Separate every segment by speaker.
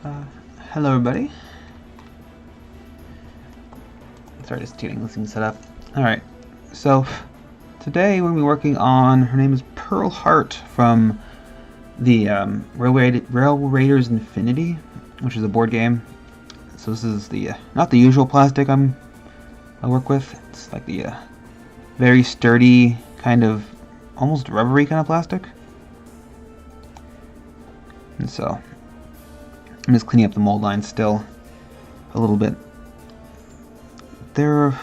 Speaker 1: Uh, Hello everybody. Sorry, just getting this thing set up. Alright, so today we're going to be working on, her name is Pearl Hart from the Rail Raiders Infinity, which is a board game. So this is the, not the usual plastic I work with. It's like the very sturdy, kind of, almost rubbery kind of plastic. And so I'm just cleaning up the mold line still a little bit. There are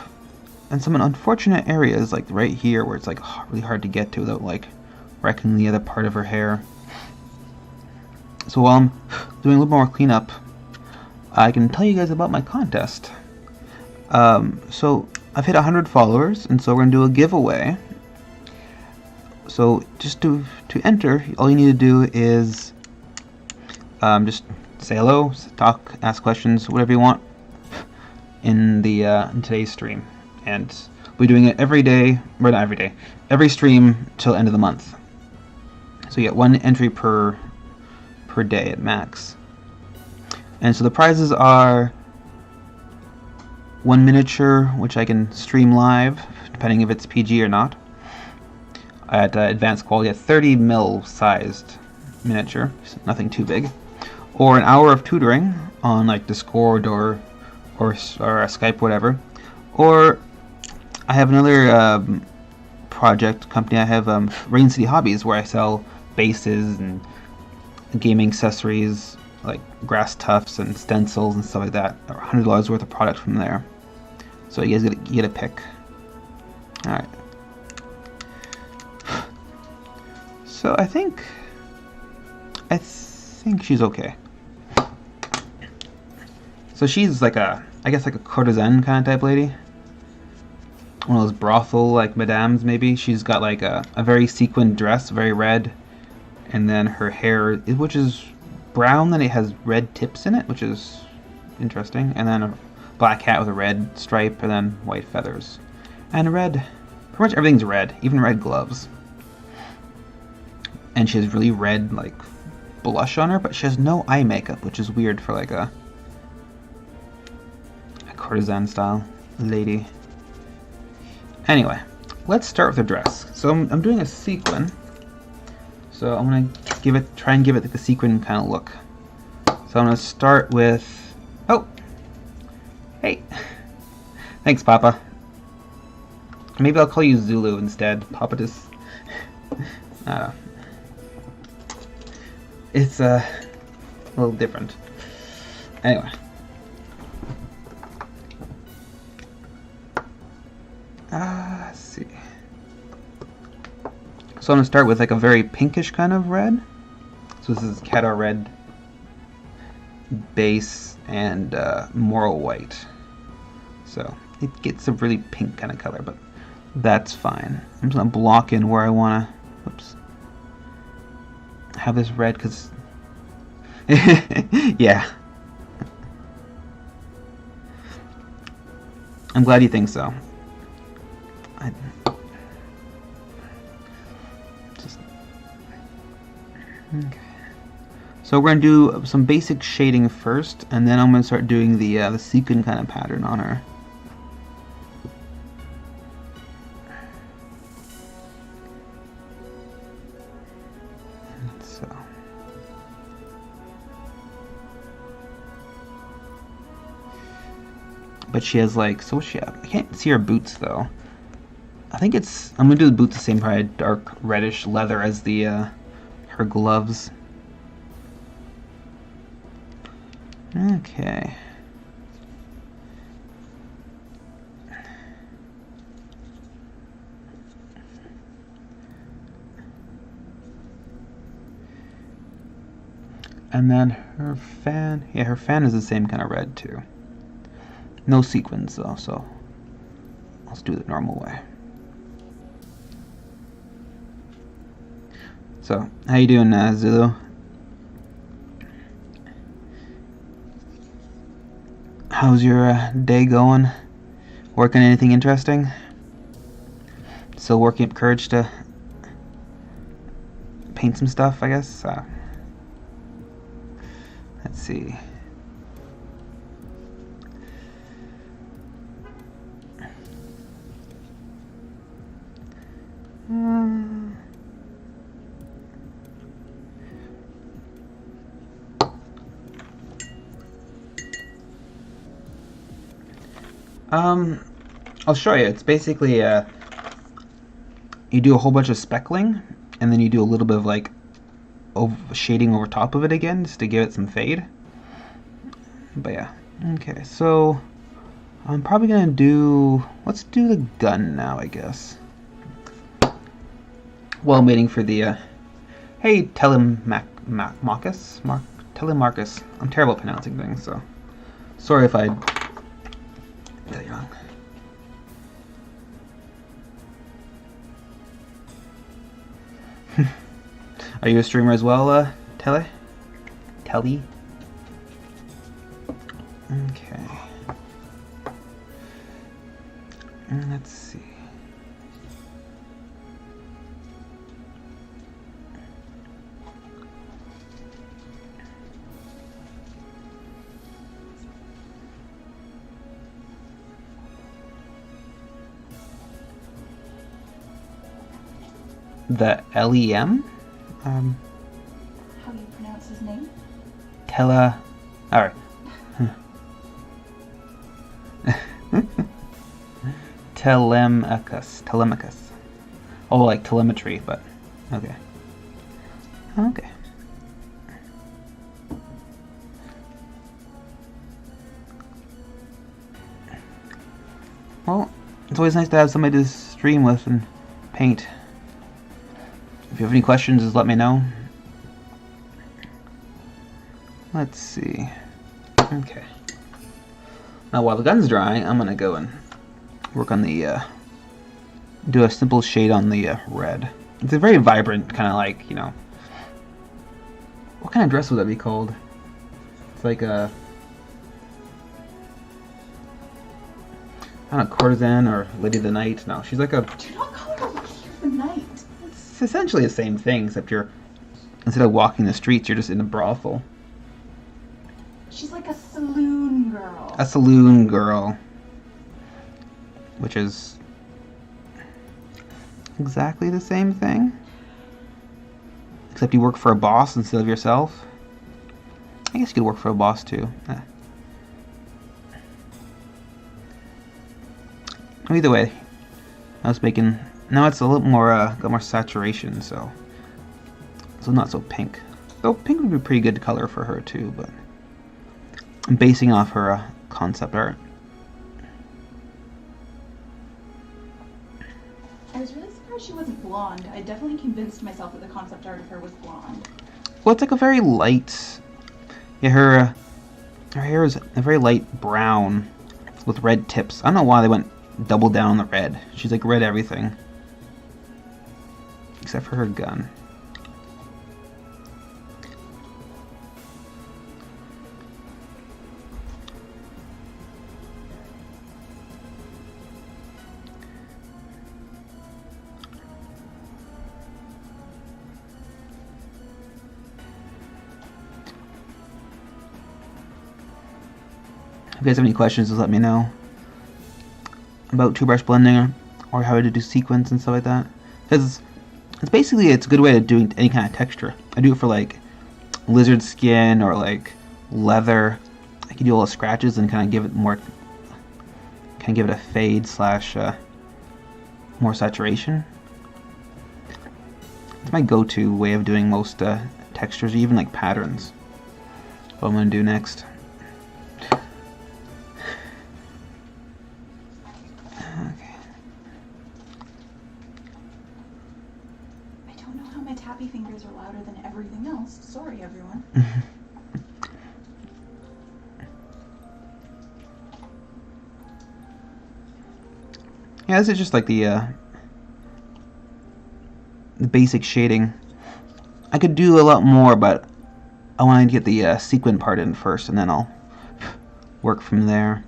Speaker 1: some unfortunate areas, like right here, where it's like really hard to get to without like wrecking the other part of her hair. So while I'm doing a little more cleanup, I can tell you guys about my contest. So I've hit 100 followers, and so we're gonna do a giveaway. So just to enter, all you need to do is just say hello, talk, ask questions, whatever you want in the in today's stream, and we're doing it every day, or not every day, every stream till end of the month. So you get one entry per day at max. And so the prizes are one miniature, which I can stream live, depending if it's PG or not, at advanced quality, a 30 mil sized miniature, so nothing too big, or an hour of tutoring on like Discord or Skype, whatever. Or I have another project company. I have Rain City Hobbies, where I sell bases and gaming accessories like grass tufts and stencils and stuff like that. $100 worth of product from there. So you guys get a pick. All right. So I think she's okay. So she's like I guess like a courtesan kind of type lady. One of those brothel like madames maybe. She's got like a very sequined dress, very red, and then her hair, which is brown, then it has red tips in it, which is interesting, and then a black hat with a red stripe, and then white feathers, and red, pretty much everything's red, even red gloves. And she has really red like blush on her, but she has no eye makeup, which is weird for like a courtesan style lady. Anyway, let's start with the dress. So I'm doing a sequin. So I'm gonna try and give it like the sequin kind of look. So I'm gonna start with, oh, hey, thanks, Papa. Maybe I'll call you Zulu instead. Papa just, it's a little different. Anyway. Let's see. So I'm going to start with like a very pinkish kind of red. So this is Khadar red base and Moral white. So it gets a really pink kind of color, but that's fine. I'm just going to block in where I want to, have this red, because, yeah. I'm glad you think so. Okay. So we're gonna do some basic shading first, and then I'm gonna start doing the sequin kind of pattern on her. So. But she has like, so what's she have? I can't see her boots though. I think it's, I'm gonna do the boots the same, probably dark reddish leather as the her gloves. Okay. And then her fan, yeah, her fan is the same kind of red too. No sequins though, so let's do it the normal way. So, how you doing, Zulu? How's your day going? Working anything interesting? Still working up courage to paint some stuff, I guess. Let's see. I'll show you. It's basically you do a whole bunch of speckling, and then you do a little bit of like shading over top of it again, just to give it some fade. But yeah, okay. So I'm probably gonna do. Let's do the gun now, I guess. While I'm waiting for the. Hey, Telemachus. Telemarcus. I'm terrible at pronouncing things, so sorry if I tell you wrong. Are you a streamer as well, Telly? Okay. Let's see. The LEM?
Speaker 2: How do you pronounce his name?
Speaker 1: Alright. Telemachus. Oh, like telemetry, but okay. Okay. Well, it's always nice to have somebody to stream with and paint. If you have any questions, just let me know. Let's see. Okay. Now while the gun's drying, I'm gonna go and work on the, do a simple shade on the red. It's a very vibrant, kind of like, you know, what kind of dress would that be called? It's like a, I don't know, courtesan or lady of the night. No, she's like a...
Speaker 2: Do not call her lady of the night.
Speaker 1: It's essentially the same thing, except you're, instead of walking the streets, you're just in a brothel.
Speaker 2: She's like a saloon girl.
Speaker 1: A saloon girl. Which is exactly the same thing. Except you work for a boss instead of yourself. I guess you could work for a boss too. Either way, I was making... Now it's a little more, got more saturation, so not so pink. Though pink would be a pretty good color for her too, but I'm basing off her concept art.
Speaker 2: I was really surprised she wasn't blonde. I definitely convinced myself that the concept art of her was blonde.
Speaker 1: Well, it's like a very light... Yeah, her hair is a very light brown with red tips. I don't know why they went double down on the red. She's like red everything. Except for her gun. If you guys have any questions, just let me know about two-brush blending or how to do sequence and stuff like that. Because it's a good way of doing any kind of texture. I do it for like lizard skin or like leather. I can do all the scratches and kind of give it more, kind of give it a fade slash more saturation. It's my go-to way of doing most textures, or even like patterns. What I'm gonna do next.
Speaker 2: Fingers are louder than everything else. Sorry, everyone.
Speaker 1: Yeah, this is just like the basic shading. I could do a lot more, but I want to get the sequin part in first, and then I'll work from there.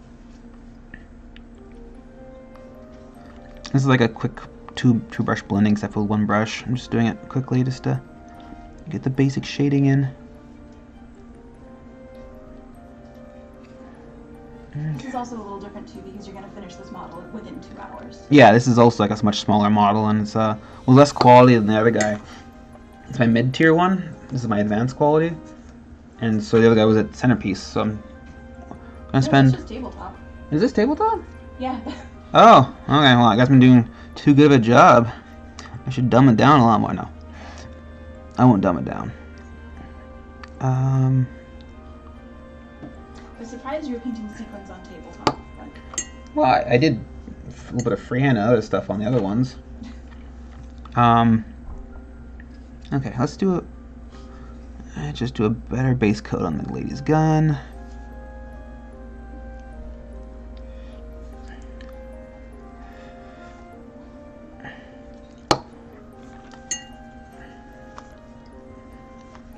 Speaker 1: This is like a quick two brush blending, except for one brush. I'm just doing it quickly just to get the basic shading in.
Speaker 2: This is also a little different too, because you're going to finish this model within 2 hours.
Speaker 1: Yeah, this is also like a much smaller model, and it's well, less quality than the other guy. It's my mid-tier one. This is my advanced quality, and so the other guy was at centerpiece. So I'm gonna spend.
Speaker 2: This is tabletop.
Speaker 1: Is this tabletop?
Speaker 2: Yeah.
Speaker 1: Oh, okay, well, I guess I'm doing too good of a job. I should dumb it down a lot more. No, I won't dumb it down.
Speaker 2: I was surprised you were painting sequins on tables, huh?
Speaker 1: Well, I did a little bit of freehand and other stuff on the other ones. Okay, let's do just do a better base coat on the lady's gun.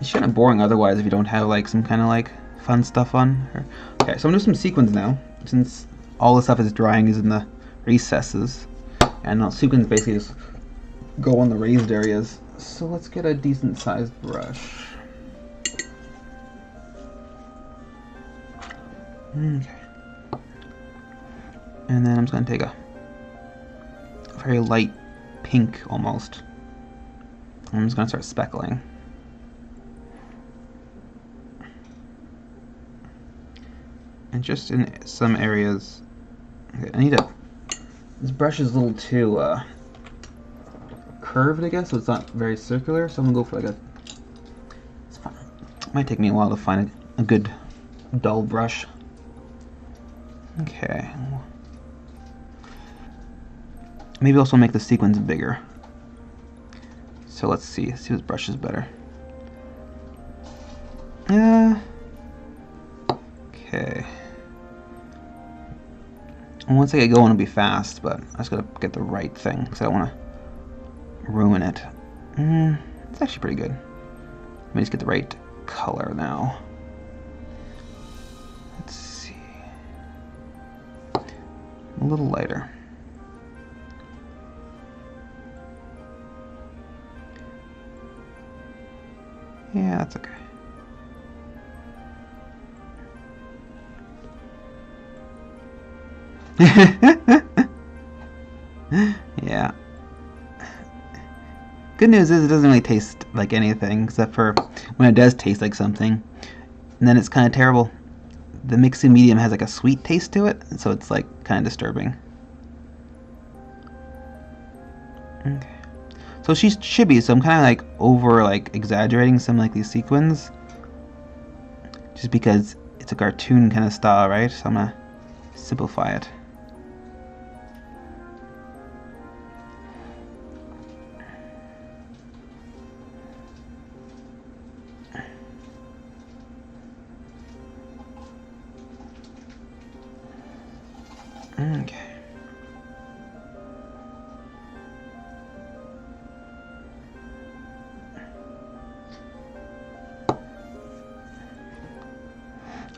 Speaker 1: It's kind of boring otherwise if you don't have like some kind of like fun stuff on her. Okay, so I'm gonna do some sequins now, since all the stuff is drying is in the recesses, and now sequins basically just go on the raised areas. So let's get a decent sized brush. Okay. And then I'm just gonna take a very light pink almost. I'm just gonna start speckling. And just in some areas, okay, I need this brush is a little too curved, I guess, so it's not very circular, so I'm gonna go for like it might take me a while to find a good dull brush. Okay. Maybe also make the sequins bigger. So let's see whose brush is better. Okay. And once I get going, it'll be fast, but I just gotta get the right thing because I don't want to ruin it. It's actually pretty good. Let me just get the right color now. Let's see. A little lighter. Yeah, that's okay. Yeah. Good news is it doesn't really taste like anything, except for when it does taste like something, and then it's kind of terrible. The mixing medium has like a sweet taste to it, so it's like kind of disturbing. Okay. So she's chibi, so I'm kind of like over exaggerating some like these sequins, just because it's a cartoon kind of style, right? So I'm gonna simplify it. Okay.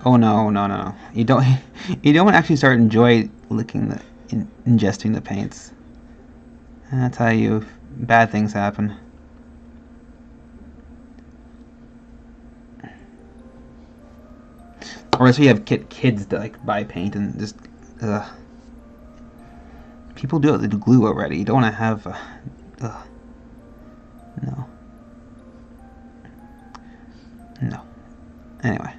Speaker 1: Oh no, no, no. You don't actually start enjoy licking ingesting the paints. And that's how bad things happen. Or else you have kids that like buy paint and just people do it with glue already. You don't want to have no. No. Anyway.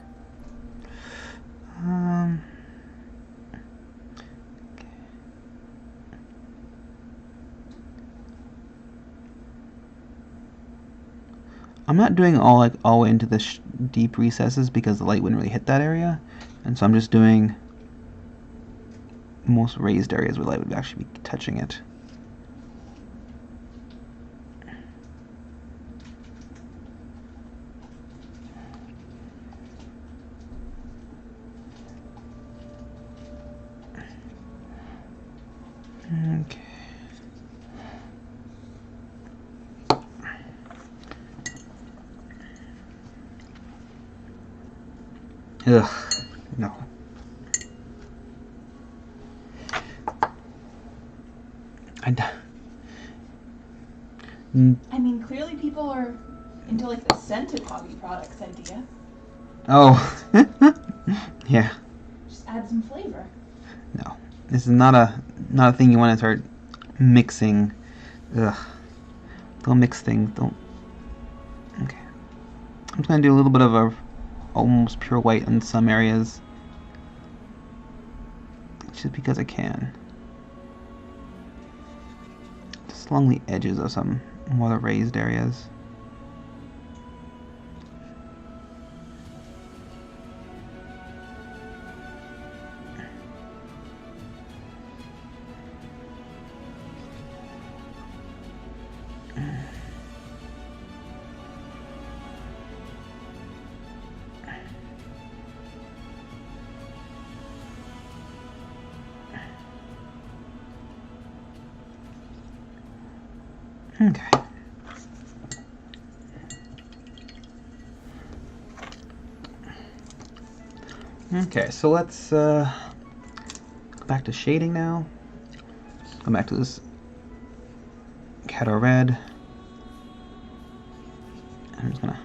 Speaker 1: I'm not doing all the way into the deep recesses because the light wouldn't really hit that area, and so I'm just doing most raised areas where light would actually be touching it. Okay. Ugh, no.
Speaker 2: I mean, clearly people are into like the scented hobby products idea.
Speaker 1: Oh, yeah.
Speaker 2: Just add some flavor.
Speaker 1: No, this is not a thing you want to start mixing. Ugh, don't mix things. Don't. Okay, I'm just gonna do a little bit of almost pure white in some areas. just because I can. Just along the edges of some more the raised areas. Okay. Okay, so let's go back to shading now. Go back to this Kato red. I'm just gonna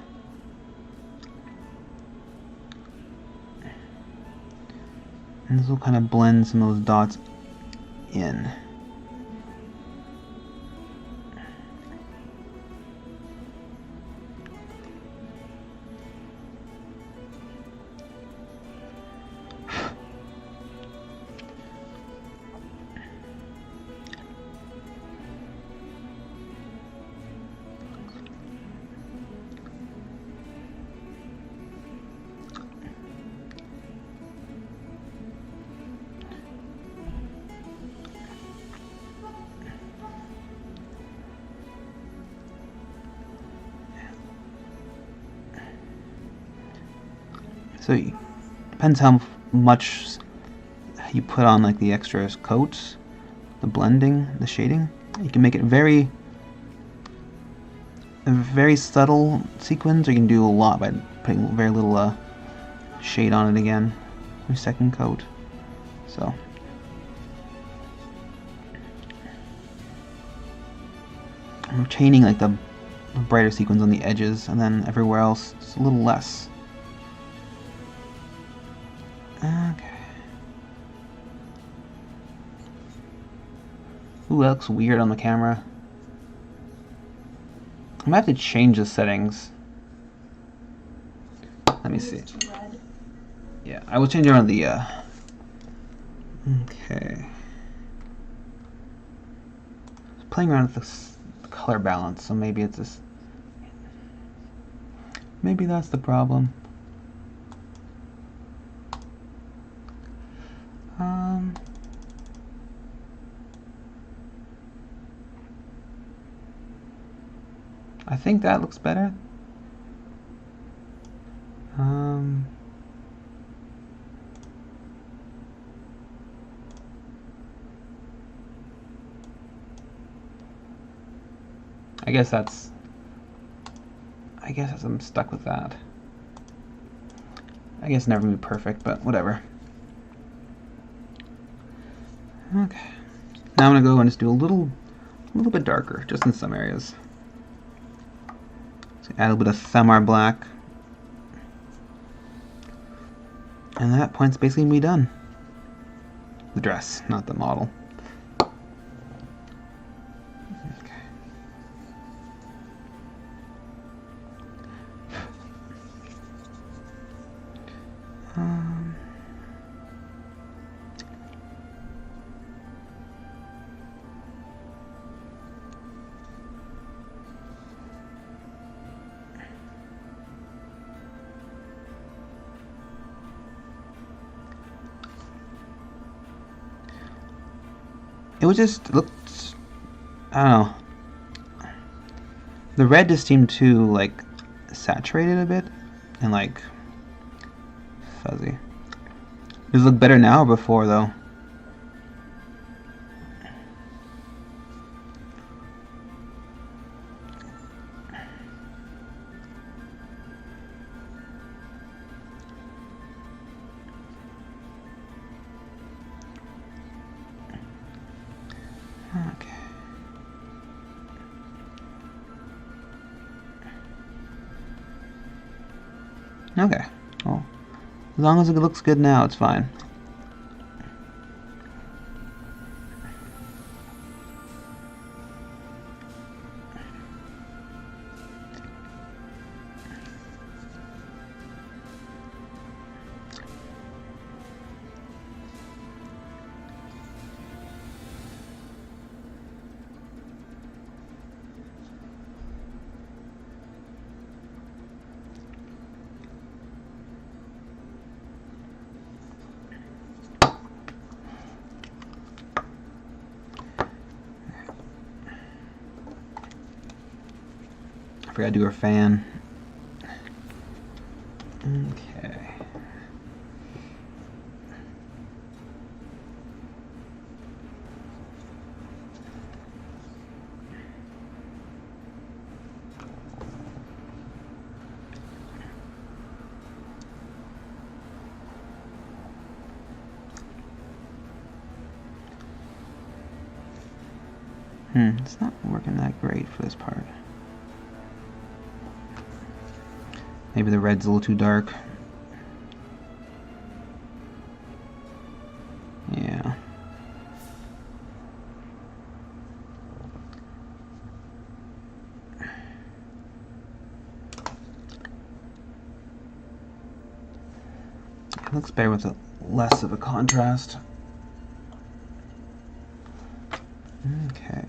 Speaker 1: and this will kind of blend some of those dots in. So it depends how much you put on like the extra coats, the blending, the shading. You can make it a very subtle sequence, or you can do a lot by putting very little shade on it again. Your second coat. So I'm retaining like the brighter sequence on the edges, and then everywhere else it's a little less. Okay. Ooh, that looks weird on the camera. I might have to change the settings. Let me see. Yeah, I will change around the okay. Playing around with the color balance, so maybe it's just maybe that's the problem. I think that looks better. I guess I'm stuck with that. I guess never be perfect, but whatever. Okay. Now I'm gonna go and just do a little bit darker, just in some areas. So add a little bit of Thamar black. And that point's basically gonna be done. The dress, not the model. Okay. It was just looked, I don't know. The red just seemed too like saturated a bit and like fuzzy. Does it look better now or before though? Okay. Okay. Well, as long as it looks good now, it's fine. I forgot to do her fan. Okay. It's not working that great for this part. Maybe the red's a little too dark. Yeah. It looks better with less of a contrast. Okay.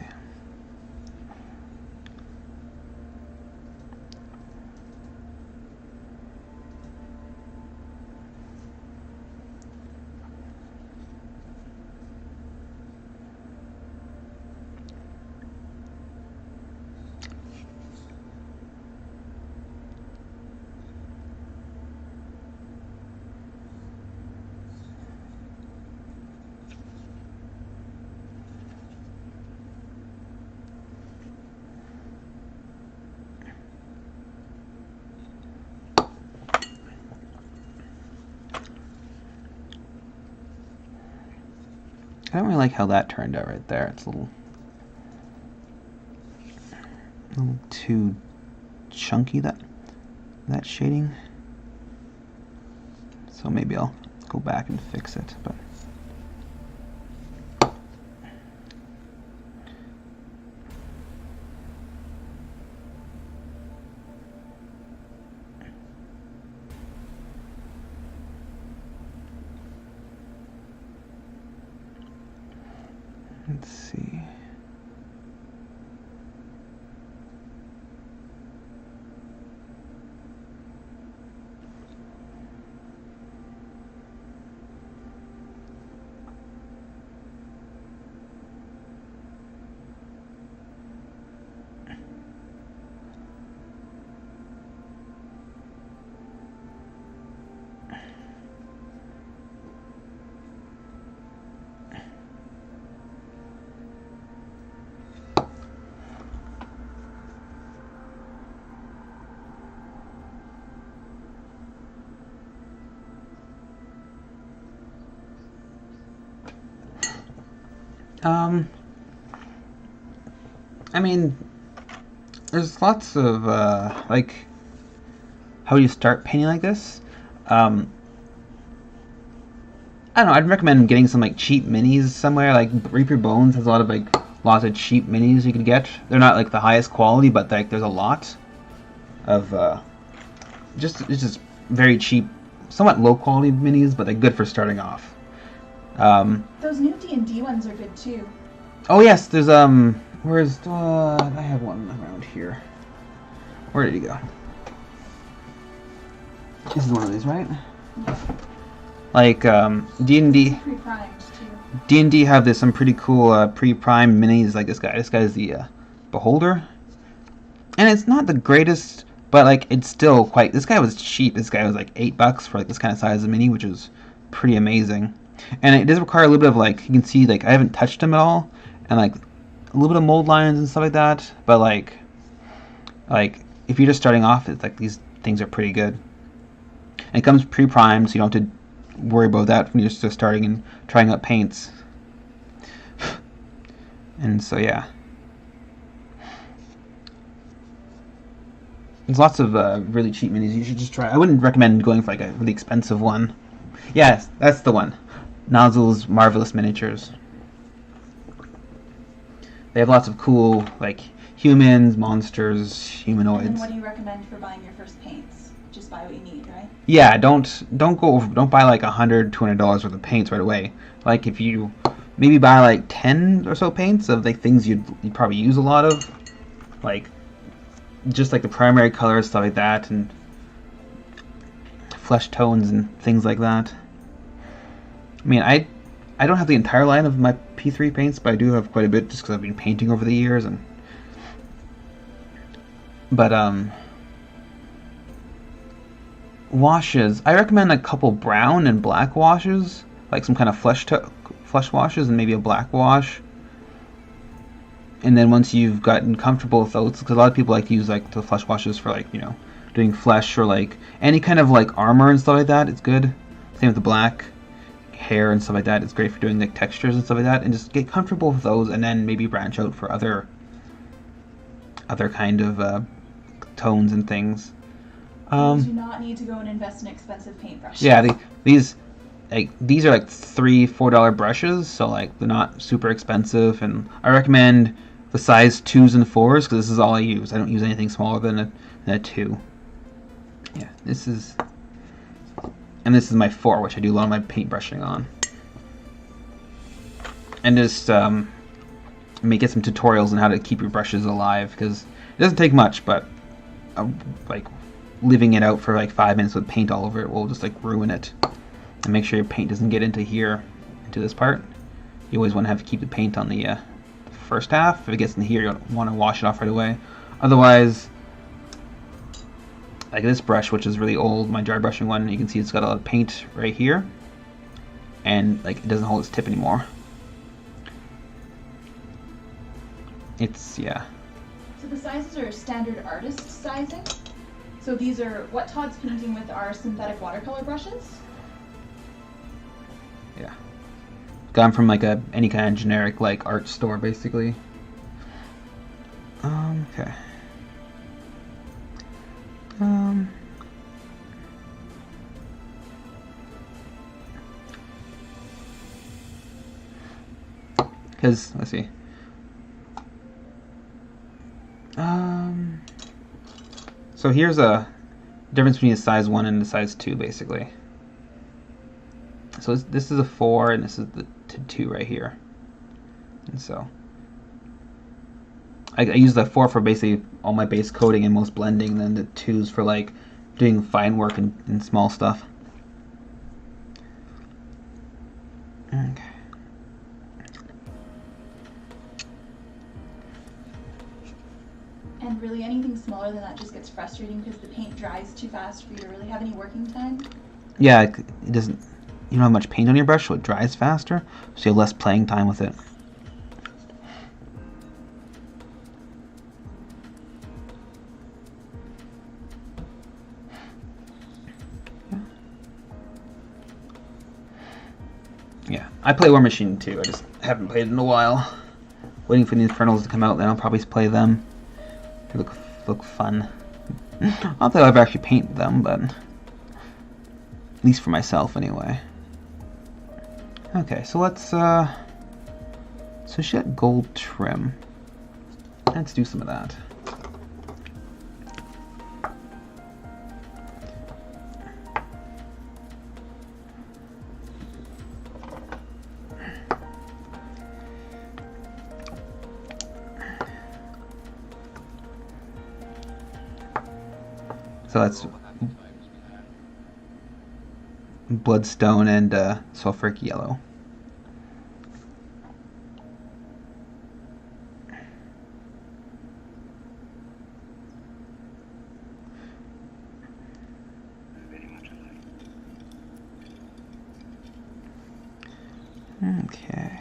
Speaker 1: I don't really like how that turned out right there. It's a little too chunky, that shading. So maybe I'll go back and fix it. But let's see. I mean, there's lots of, like, how do you start painting like this? I don't know, I'd recommend getting some, like, cheap minis somewhere. Like, Reaper Bones has a lot of, like, lots of cheap minis you can get. They're not, like, the highest quality, but, like, there's a lot of, it's just very cheap, somewhat low-quality minis, but they're good for starting off.
Speaker 2: Those new D&D ones are good too.
Speaker 1: Oh yes, there's where's I have one around here. Where did he go? This is one of these, right? Like D&D.
Speaker 2: Pre-primed too.
Speaker 1: D&D have some pretty cool pre-prime minis like this guy. This guy is the Beholder, and it's not the greatest, but like it's still quite. This guy was cheap. This guy was like $8 for like this kind of size of mini, which is pretty amazing. And it does require a little bit of, like, you can see, like, I haven't touched them at all, and, like, a little bit of mold lines and stuff like that, but, like, if you're just starting off, it's, like, these things are pretty good. And it comes pre-primed, so you don't have to worry about that when you're just starting and trying out paints. And so, yeah. There's lots of really cheap minis you should just try. I wouldn't recommend going for, like, a really expensive one. Yes, that's the one. Nozzle's Marvelous Miniatures. They have lots of cool, like, humans, monsters, humanoids.
Speaker 2: And then what do you recommend for buying your first paints? Just buy what you need, right?
Speaker 1: Yeah, don't buy like $100, $200 worth of paints right away. Like, if you maybe buy like 10 or so paints of like things you'd probably use a lot of, like just like the primary colors, stuff like that, and flesh tones and things like that. I mean, I don't have the entire line of my P3 paints, but I do have quite a bit just because I've been painting over the years. But washes, I recommend a couple brown and black washes, like some kind of flesh washes and maybe a black wash. And then once you've gotten comfortable with those, because a lot of people like to use like the flesh washes for like, you know, doing flesh or like any kind of like armor and stuff like that, it's good. Same with the black hair and stuff like that. It's great for doing like textures and stuff like that. And just get comfortable with those, and then maybe branch out for other kind of tones and things.
Speaker 2: You do not need to go and invest in expensive paintbrushes.
Speaker 1: Yeah, these are like $3-4 brushes, so like they're not super expensive, and I recommend the size 2s and 4s because this is all I use. I don't use anything smaller than a 2. Yeah, this is my 4, which I do a lot of my paintbrushing on. And just may get some tutorials on how to keep your brushes alive, because it doesn't take much, but like leaving it out for like 5 minutes with paint all over it will just like ruin it. And make sure your paint doesn't get into here, into this part. You always want to keep the paint on the first half. If it gets in here, you don't want to wash it off right away. Otherwise, like this brush, which is really old, my dry brushing one, you can see it's got a lot of paint right here, and like it doesn't hold its tip anymore. It's, yeah.
Speaker 2: So the sizes are standard artist sizing. So these are what Todd's painting with are synthetic watercolor brushes.
Speaker 1: Yeah. Got them from like any kind of generic like art store, basically. Okay. Because let's see. So here's a difference between a size 1 and a size 2, basically. So this is a 4, and this is the 2 right here. And so I use the 4 for basically all my base coating and most blending, and then the 2s for like doing fine work and small stuff. Okay.
Speaker 2: And really anything smaller than that just gets frustrating because the paint dries too fast for you to really have any working time.
Speaker 1: Yeah, it doesn't. You don't have much paint on your brush, so it dries faster, so you have less playing time with it. Yeah, I play War Machine too. I just haven't played it in a while. Waiting for the Infernals to come out, then I'll probably play them. They look fun. I don't think I'll ever actually paint them, but at least for myself anyway. Okay, so let's so she got gold trim. Let's do some of that. So that's bloodstone and sulfuric yellow. Okay.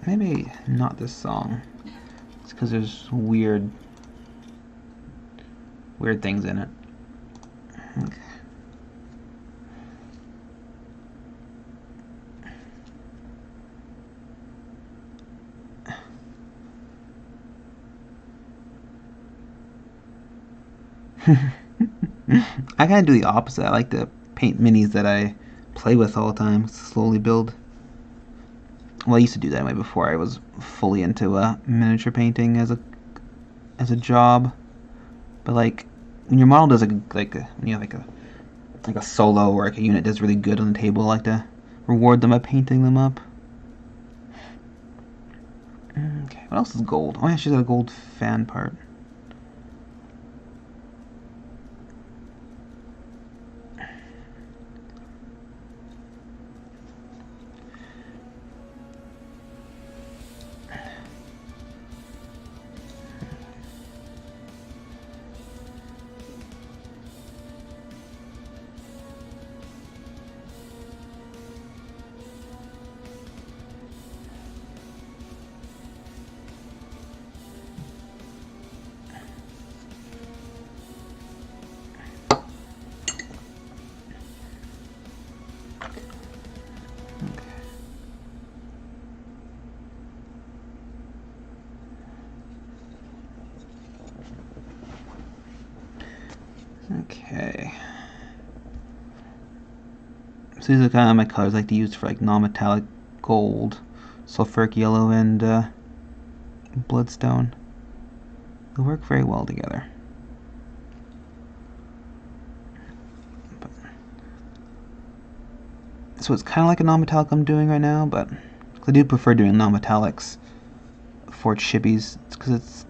Speaker 1: Maybe not this song. It's because there's weird things in it. Okay. I kind of do the opposite. I like to paint minis that I play with all the time, slowly build. Well, I used to do that anyway before I was fully into miniature painting as a job. But like when your model does when you have like a solo or like a unit does really good on the table, I like to reward them by painting them up. Okay, what else is gold? Oh yeah, she's got a gold fan part. Okay. So these are kind of my colors I like to use for like non-metallic gold, sulfuric yellow, and bloodstone. They work very well together. So it's kind of like a non-metallic I'm doing right now, but I do prefer doing non-metallics for chibis. It's because it's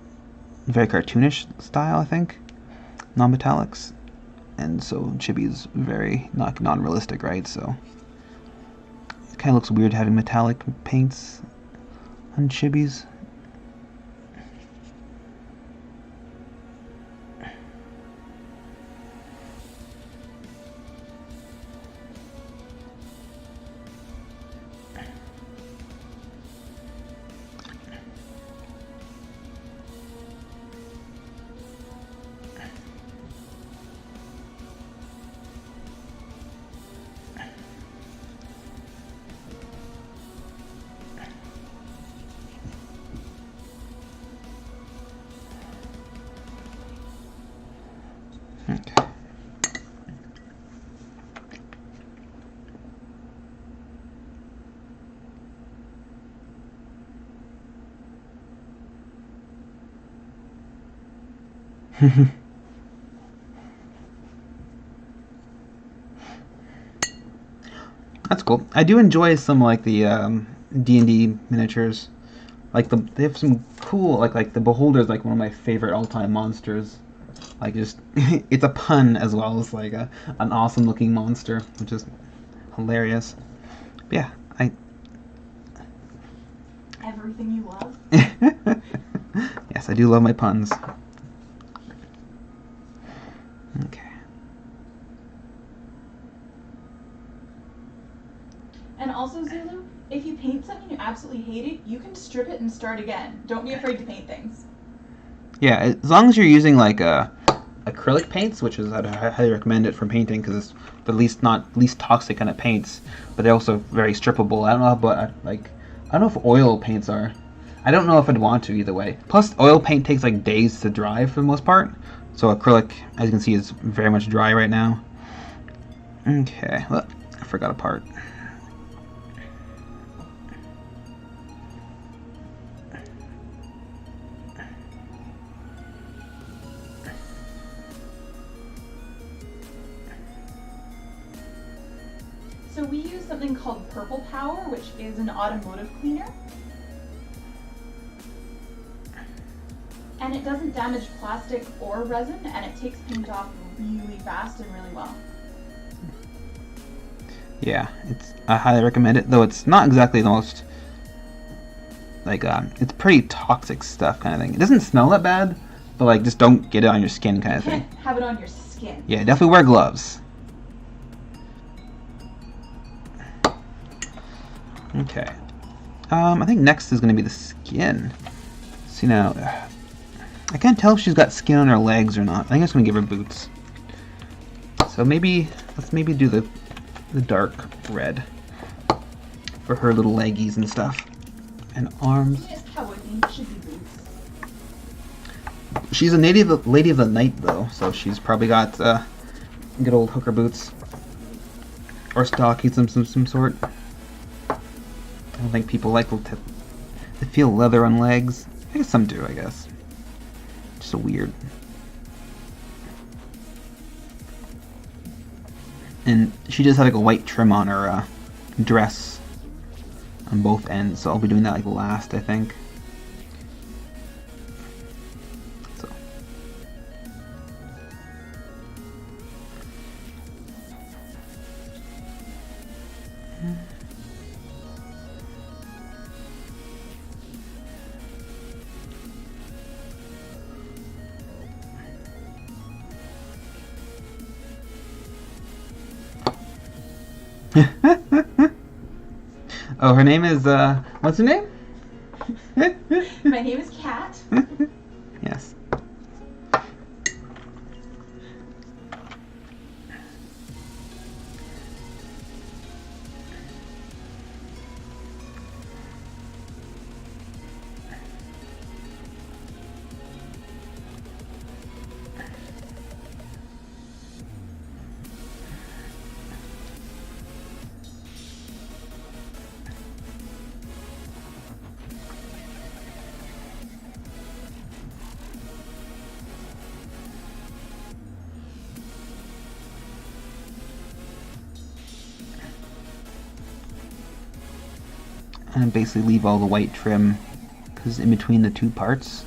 Speaker 1: very cartoonish style, I think, non-metallics, and so chibi's very non-realistic, right? So it kind of looks weird having metallic paints on chibis. Okay. That's cool. I do enjoy some like the D&D miniatures. Like they have some cool like the Beholder's like one of my favorite all-time monsters. Like just it's a pun as well as like an awesome looking monster, which is hilarious. But yeah,
Speaker 2: Everything you love.
Speaker 1: yes, I do love my puns. Okay.
Speaker 2: And also, Zulu, if you paint something you absolutely hated, you can strip it and start again. Don't be afraid to paint things.
Speaker 1: Yeah, as long as you're using like acrylic paints, which is I'd highly recommend it for painting because it's the least toxic kind of paints, but they're also very strippable. I don't know about I don't know if oil paints are. I don't know if I'd want to either way. Plus, oil paint takes like days to dry for the most part, so acrylic, as you can see, is very much dry right now. Okay, well, I forgot a part.
Speaker 2: So we use something called Purple Power, which is an automotive cleaner. And it doesn't damage plastic or resin, and it takes paint off really fast and really well.
Speaker 1: Yeah, I highly recommend it, though it's not exactly the most like it's pretty toxic stuff kind of thing. It doesn't smell that bad, but like just don't get it on your skin kind of
Speaker 2: You
Speaker 1: thing.
Speaker 2: can't have it on your skin.
Speaker 1: Yeah, definitely wear gloves. Okay. I think next is going to be the skin. See now, I can't tell if she's got skin on her legs or not. I think I'm just going to give her boots. So let's maybe do the dark red for her little leggies and stuff. And arms.
Speaker 2: It's cowboy themed, should be boots.
Speaker 1: She's a lady of the night though, so she's probably got good old hooker boots. Or stockings of some sort. I don't think people like to feel leather on legs. I guess some do, I guess. Just so weird. And she just had like a white trim on her dress on both ends, so I'll be doing that like last, I think. So. Oh, her name is, what's her name?
Speaker 2: My name is Kat.
Speaker 1: Yes. And basically leave all the white trim because in between the two parts.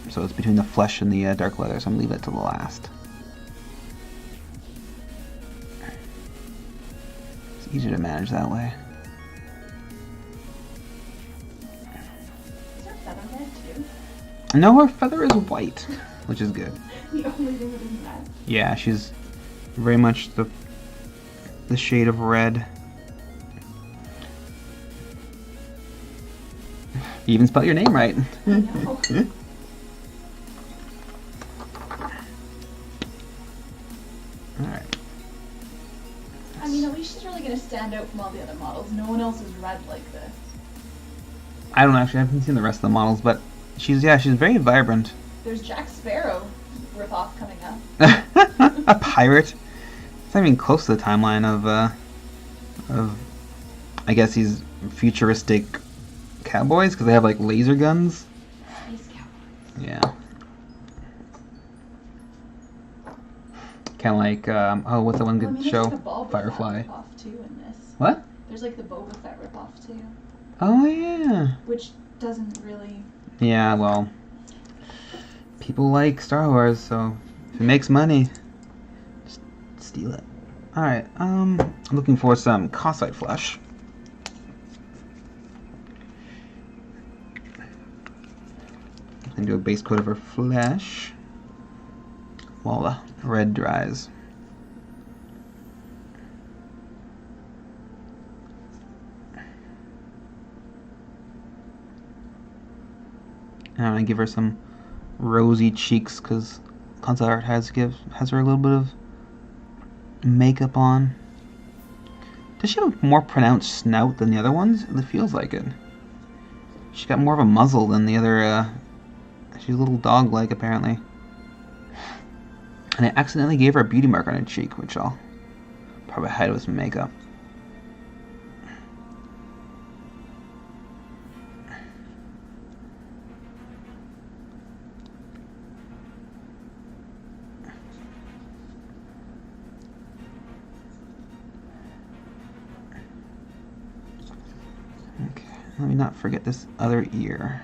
Speaker 1: So it's between the flesh and the dark leather, so I'm going to leave it to the last. It's easier to manage that way.
Speaker 2: Is her feather red too?
Speaker 1: No, her feather is white, which is good.
Speaker 2: The only thing that isn't red.
Speaker 1: Yeah, she's very much the shade of red. You even spelled your name right.
Speaker 2: I know.
Speaker 1: Alright.
Speaker 2: I mean, at least she's really going to stand out from all the other models. No one else is red like this.
Speaker 1: I don't actually, I haven't seen the rest of the models, but she's very vibrant.
Speaker 2: There's Jack Sparrow ripoff coming up.
Speaker 1: A pirate? It's not even close to the timeline of I guess these futuristic cowboys, because they have like laser guns.
Speaker 2: Space cowboys.
Speaker 1: Yeah. Kind of like, oh, what's that one good show?
Speaker 2: There's like a Boba
Speaker 1: Firefly.
Speaker 2: Fett ripoff too in this.
Speaker 1: What?
Speaker 2: There's like the Boba Fett ripoff too,
Speaker 1: Oh, yeah.
Speaker 2: which doesn't really.
Speaker 1: Yeah, well, people like Star Wars, so if it makes money, just steal it. Alright, I'm looking for some Cossite flesh. I'm gonna do a base coat of her flesh while the red dries. And I'm gonna give her some rosy cheeks because concept art has her a little bit of makeup on. Does she have a more pronounced snout than the other ones? It feels like it. She got more of a muzzle than the other. She's a little dog-like apparently. And I accidentally gave her a beauty mark on her cheek, which I'll probably hide with some makeup. Okay, let me not forget this other ear.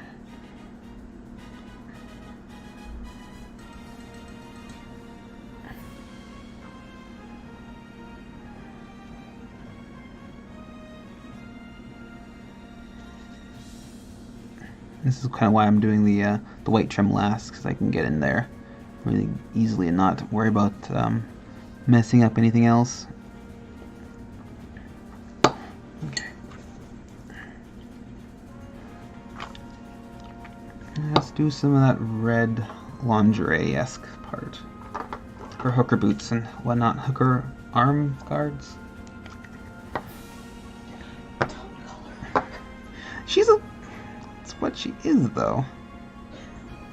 Speaker 1: This is kind of why I'm doing the white trim last, because I can get in there really easily and not worry about messing up anything else. Okay. Let's do some of that red lingerie-esque part. Her hooker boots and whatnot, hooker arm guards. She's a... That's what she is, though.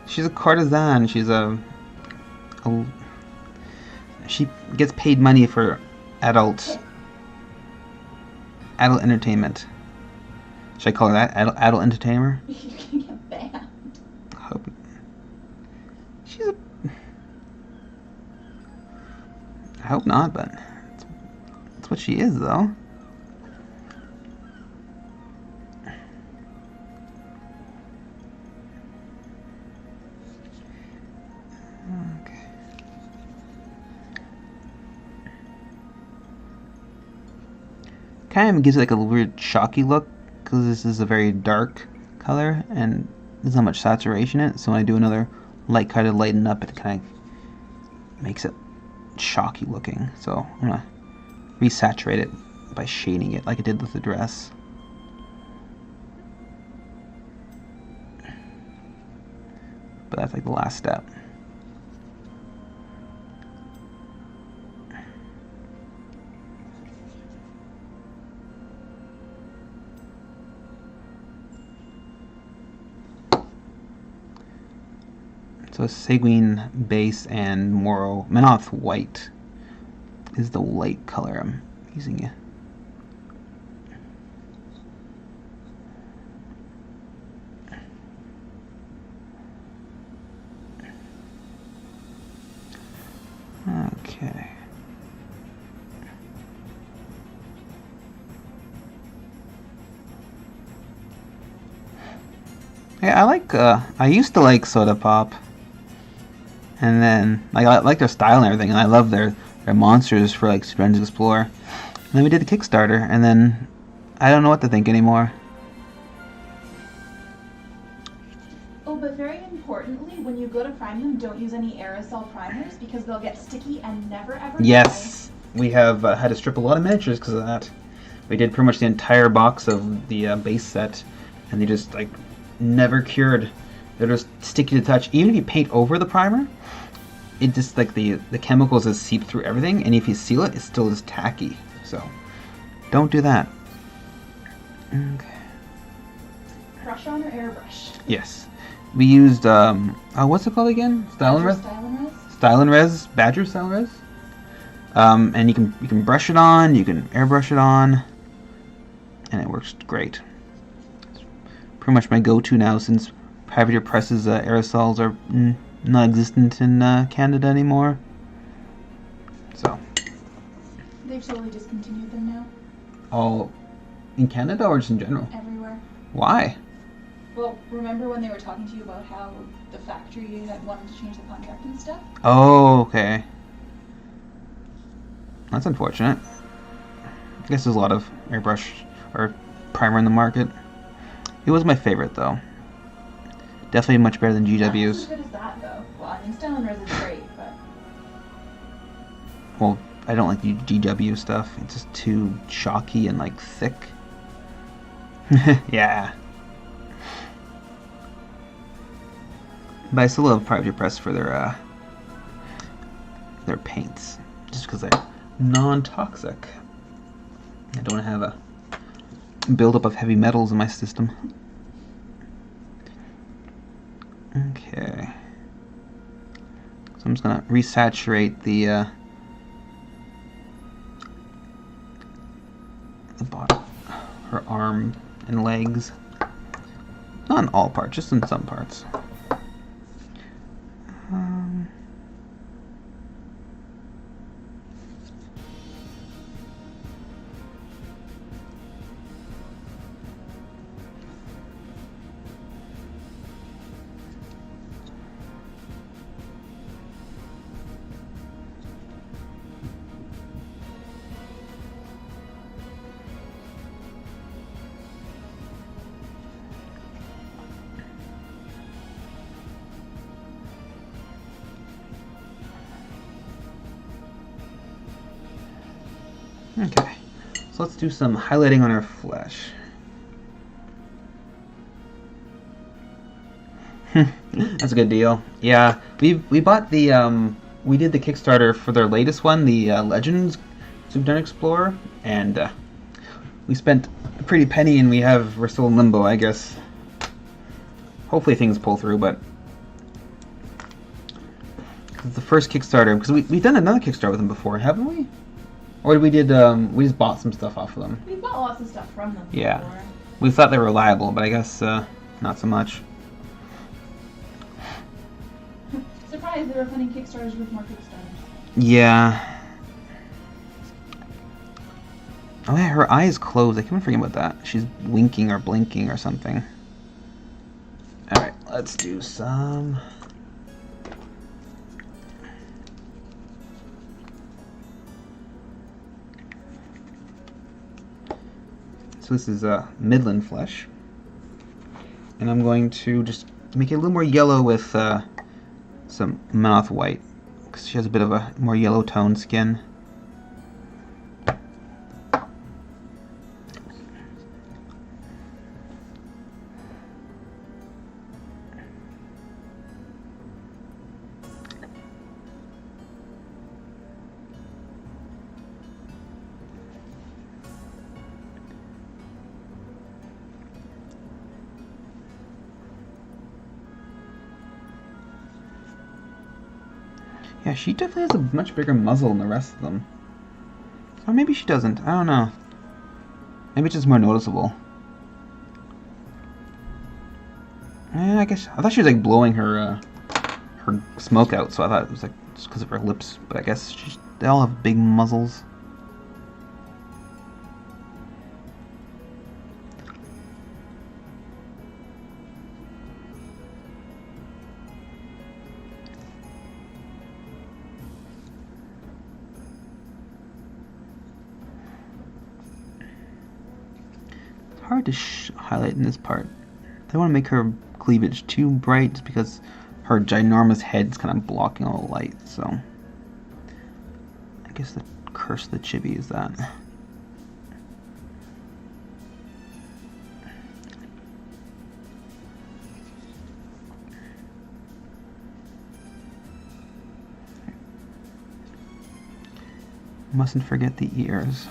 Speaker 1: She's a courtesan. She's she gets paid money for adult entertainment. Should I call her that? Adult entertainer?
Speaker 2: You're gonna get banned.
Speaker 1: I hope. I hope not, but that's what she is, though. Okay. Kind of gives it like a weird chalky look because this is a very dark color and there's not much saturation in it. So when I do another light color to lighten up, it kind of makes it chalky looking. So I'm gonna resaturate it by shading it like I did with the dress. But that's like the last step. So Seguin base and Menoth white is the light color I'm using here. Okay. Yeah, I like. I used to like Soda Pop, and then like I like their style and everything, and I love their monsters for like Strange Explorer. And then we did the Kickstarter, and then I don't know what to think anymore.
Speaker 2: Oh, but very importantly, when you go to prime them, don't use any aerosol primers because they'll get sticky and never ever dry.
Speaker 1: Yes, we have had to strip a lot of miniatures because of that. We did pretty much the entire box of the base set, and they just like never cured. They're just sticky to touch. Even if you paint over the primer, it just like the chemicals just seep through everything, and if you seal it, it's still just tacky. So don't do that. Okay.
Speaker 2: Brush on or airbrush?
Speaker 1: Yes, we used what's it called again? Style and Res. Style and Res, Badger Style and Res. And you can brush it on, you can airbrush it on, and it works great. It's pretty much my go-to now since Privateer Press's aerosols are non-existent in Canada anymore. So.
Speaker 2: They've totally discontinued them now.
Speaker 1: All in Canada or just in general?
Speaker 2: Everywhere.
Speaker 1: Why?
Speaker 2: Well, remember when they were talking to you about how the factory had wanted to change the contract and stuff?
Speaker 1: Oh, okay. That's unfortunate. I guess there's a lot of airbrush or primer in the market. It was my favorite though. Definitely much better than GW's.
Speaker 2: Not as good as that though. Well, I mean, Style and Res is great, but...
Speaker 1: Well, I don't like the GW stuff. It's just too chalky and like thick. Yeah. But I still love Privateer Press for their paints, just because they're non-toxic. I don't have a buildup of heavy metals in my system. Okay. So I'm just gonna resaturate the bottom, her arm and legs. Not in all parts, just in some parts. Okay, so let's do some highlighting on her flesh. That's a good deal. Yeah, we bought the we did the Kickstarter for their latest one, the Legends Subterran Explorer, and we spent a pretty penny, and we're still in limbo, I guess. Hopefully things pull through, but the first Kickstarter, because we've done another Kickstarter with them before, haven't we? Or we just bought some stuff off of them.
Speaker 2: We bought lots of stuff from them
Speaker 1: Yeah.
Speaker 2: before.
Speaker 1: We thought they were reliable, but I guess not so much.
Speaker 2: Surprised they were funding Kickstarters with more Kickstarters.
Speaker 1: Yeah. Oh yeah, her eye is closed. I keep on forgetting about that. She's winking or blinking or something. Alright, let's do some... So this is Midland flesh, and I'm going to just make it a little more yellow with some Manoth white, because she has a bit of a more yellow toned skin. Yeah, she definitely has a much bigger muzzle than the rest of them. Or maybe she doesn't. I don't know. Maybe it's just more noticeable. I guess I thought she was like blowing her smoke out, so I thought it was like just because of her lips. But I guess they all have big muzzles. hard to highlight in this part. I don't want to make her cleavage too bright just because her ginormous head's kind of blocking all the light, so I guess the curse of the chibi is that. Mustn't forget the ears.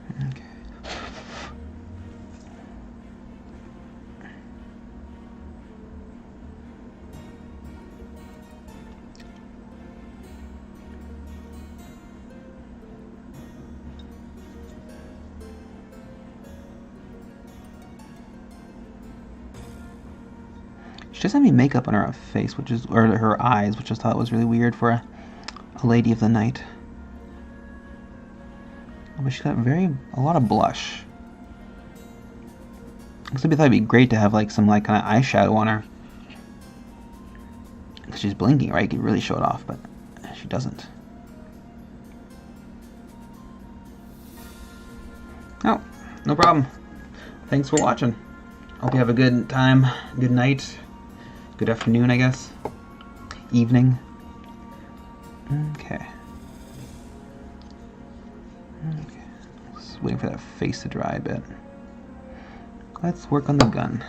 Speaker 1: Okay. She doesn't have any makeup on her face, or her eyes, which I thought was really weird for a lady of the night. But she's got a lot of blush. I thought it'd be great to have some kind of eyeshadow on her, because she's blinking, right? You could really show it off, but she doesn't. Oh, no problem. Thanks for watching. Hope you have a good time, good night. Good afternoon, I guess. Evening. Okay. Just waiting for that face to dry a bit. Let's work on the gun.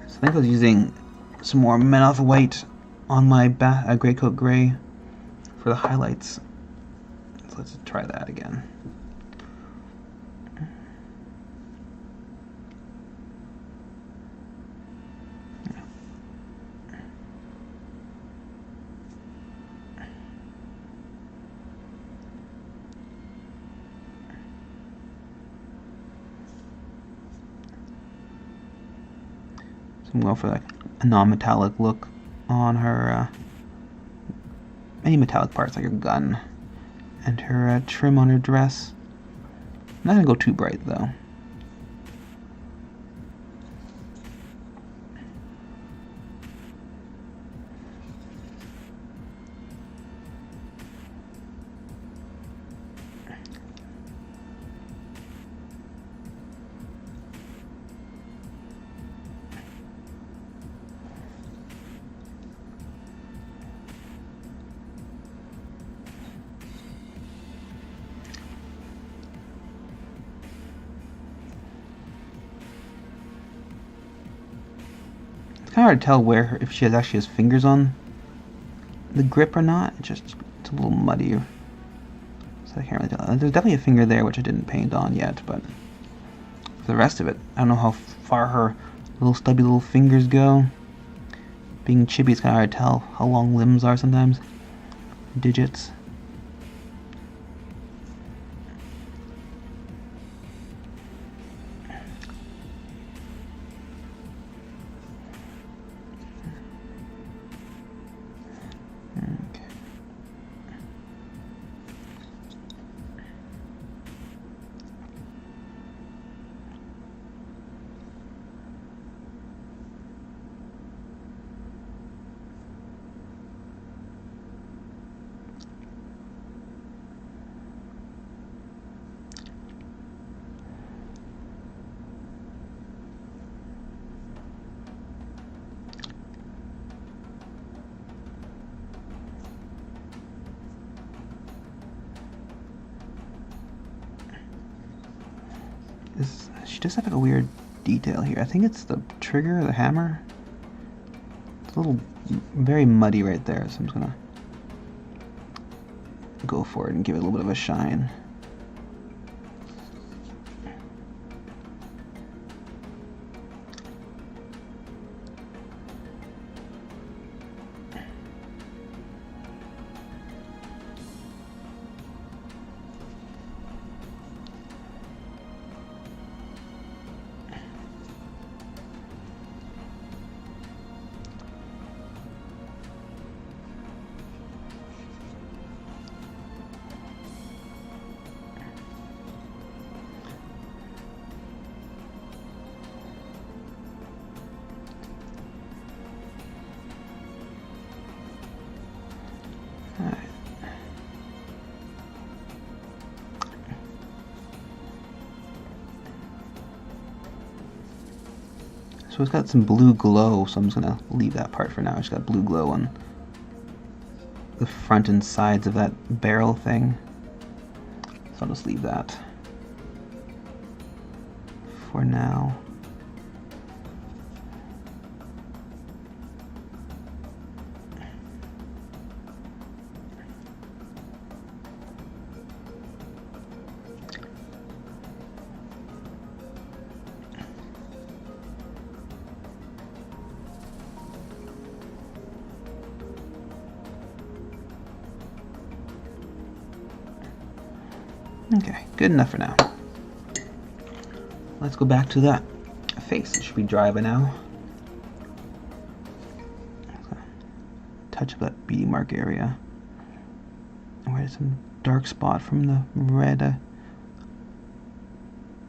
Speaker 1: So I think I was using some more Menoth White on my Grey Coat Grey for the highlights. So let's try that again. I'm going for a non-metallic look on her, any metallic parts, like her gun and her trim on her dress. I'm not going to go too bright, though. It's kind of hard to tell if she actually has fingers on the grip or not. It's a little muddy, so I can't really tell. There's definitely a finger there, which I didn't paint on yet, but for the rest of it, I don't know how far her little stubby little fingers go. Being chibi, it's kind of hard to tell how long limbs are sometimes. Digits. She does have a weird detail here. I think it's the trigger, the hammer. It's a little very muddy right there, so I'm just gonna go for it and give it a little bit of a shine. So it's got some blue glow, so I'm just gonna leave that part for now. It's got blue glow on the front and sides of that barrel thing. So I'll just leave that for now. Okay, good enough for now. Let's go back to that face. It should be dry by now. Touch up that beady mark area. Where's some dark spot from the red?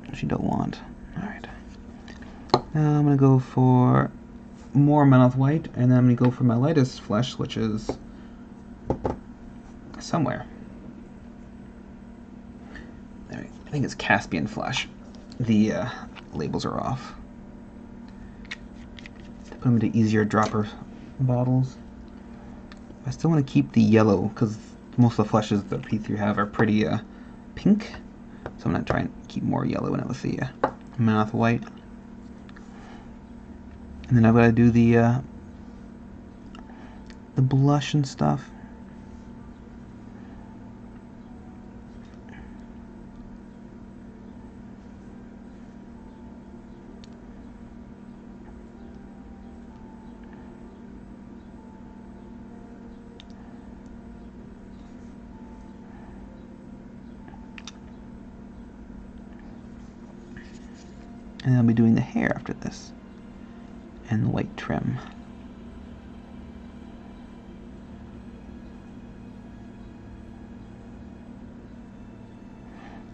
Speaker 1: Which you don't want. Alright. Now I'm going to go for more Menoth White, and then I'm going to go for my lightest flesh, which is somewhere. I think it's Caspian Flesh. The labels are off. Put them into easier dropper bottles. I still want to keep the yellow because most of the fleshes that P3 have are pretty pink. So I'm going to try and keep more yellow in it with the Menoth White. And then I've got to do the blush and stuff. And then I'll be doing the hair after this. And the white trim.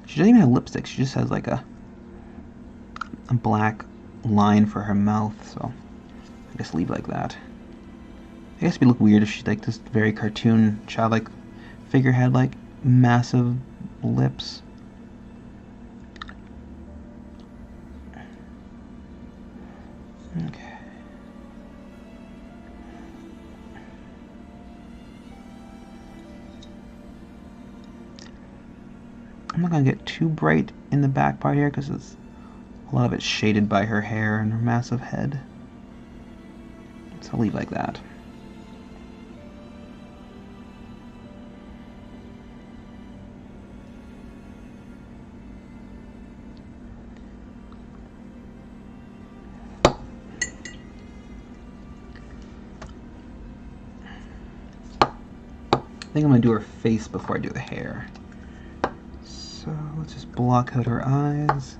Speaker 1: She doesn't even have lipstick. She just has like a black line for her mouth. So I guess leave like that. I guess it'd look weird if she like this very cartoon childlike figure had like massive lips. Okay. I'm not going to get too bright in the back part here because a lot of it's shaded by her hair and her massive head. So I'll leave like that. I think I'm going to do her face before I do the hair. So let's just block out her eyes.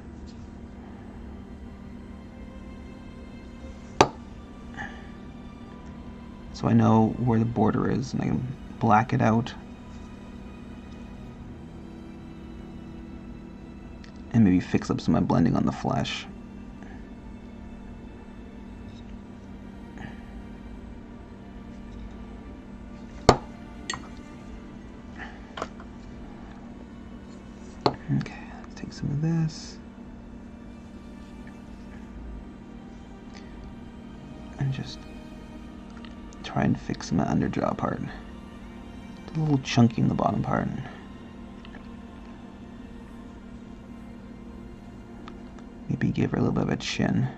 Speaker 1: So I know where the border is and I can black it out. And maybe fix up some of my blending on the flesh. Okay, let's take some of this and just try and fix some of the underjaw part. It's a little chunky in the bottom part. Maybe give her a little bit of a chin.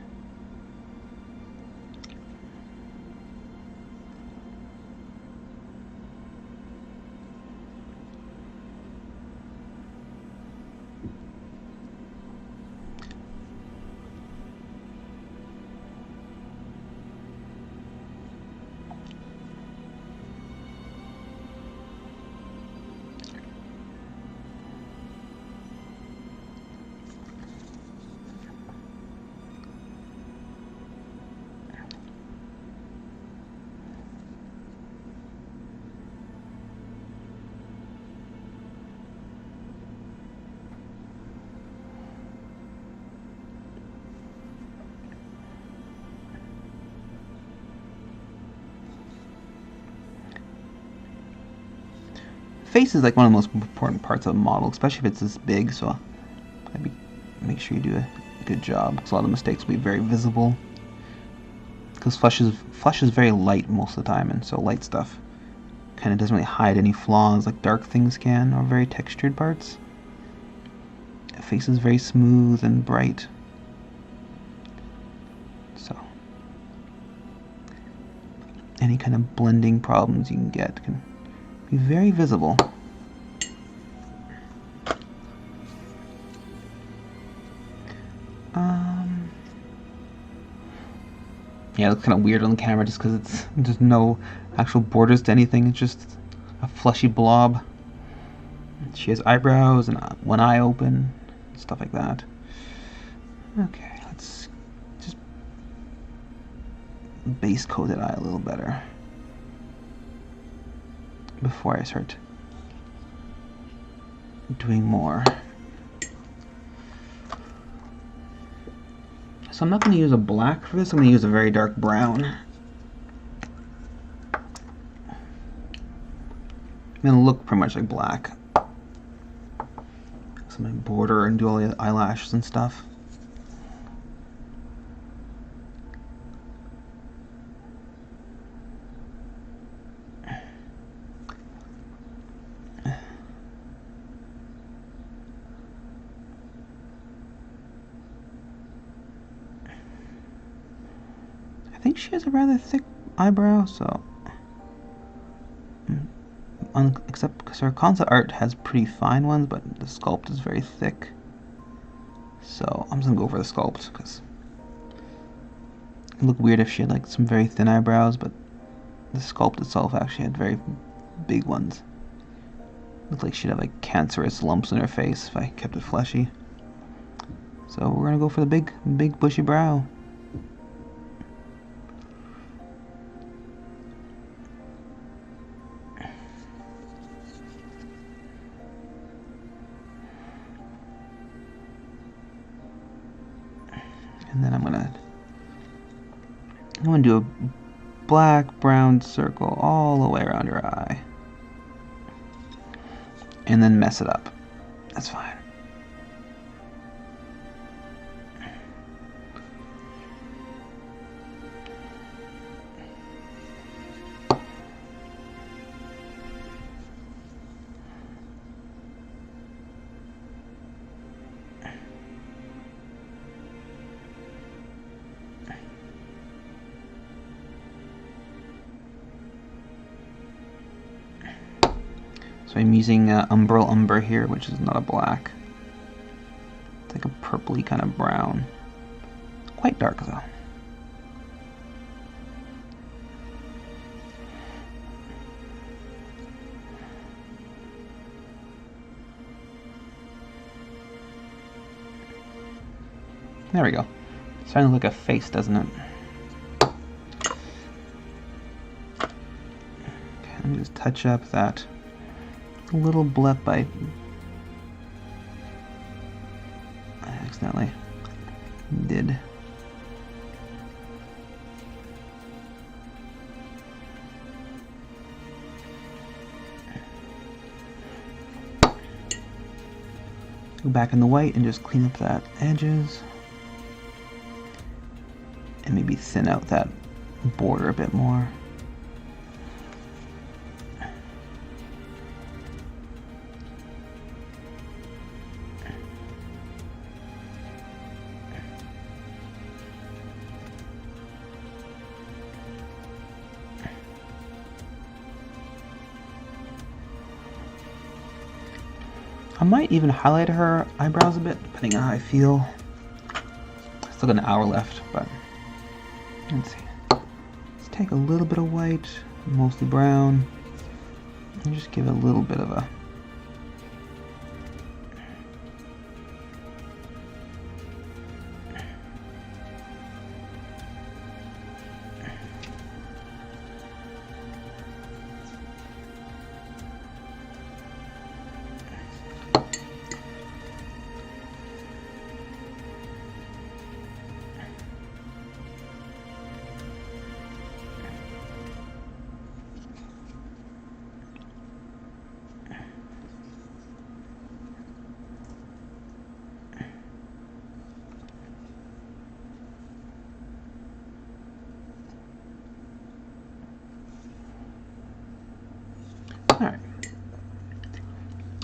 Speaker 1: Face is like one of the most important parts of a model, especially if it's this big, so make sure you do a good job, because a lot of the mistakes will be very visible because flesh is very light most of the time, and so light stuff kind of doesn't really hide any flaws like dark things can, or very textured parts. The face is very smooth and bright, so any kind of blending problems you can get can be very visible. Yeah, it looks kind of weird on the camera just because there's no actual borders to anything. It's just a fleshy blob. She has eyebrows and one eye open, stuff like that. Okay, let's just base coat that eye a little better before I start doing more. So I'm not going to use a black for this, I'm going to use a very dark brown. I'm going to look pretty much like black. So I'm going to border and do all the eyelashes and stuff. I think she has a rather thick eyebrow, so except because her concept art has pretty fine ones, but the sculpt is very thick. So I'm just gonna go for the sculpt because it would look weird if she had like some very thin eyebrows, but the sculpt itself actually had very big ones. Looked like she'd have like cancerous lumps in her face if I kept it fleshy. So we're gonna go for the big bushy brow. And then I'm gonna do a black brown circle all the way around her eye. And then mess it up. That's fine. So I'm using Umbral Umber here, which is not a black. It's like a purpley kind of brown. Quite dark though. There we go. It's starting to look like a face, doesn't it? Okay, let me just touch up that little blip I accidentally did. Go back in the white and just clean up that edges and maybe thin out that border a bit more. I might even highlight her eyebrows a bit, depending on how I feel. Still got an hour left, but let's see. Let's take a little bit of white, mostly brown, and just give it a little bit of a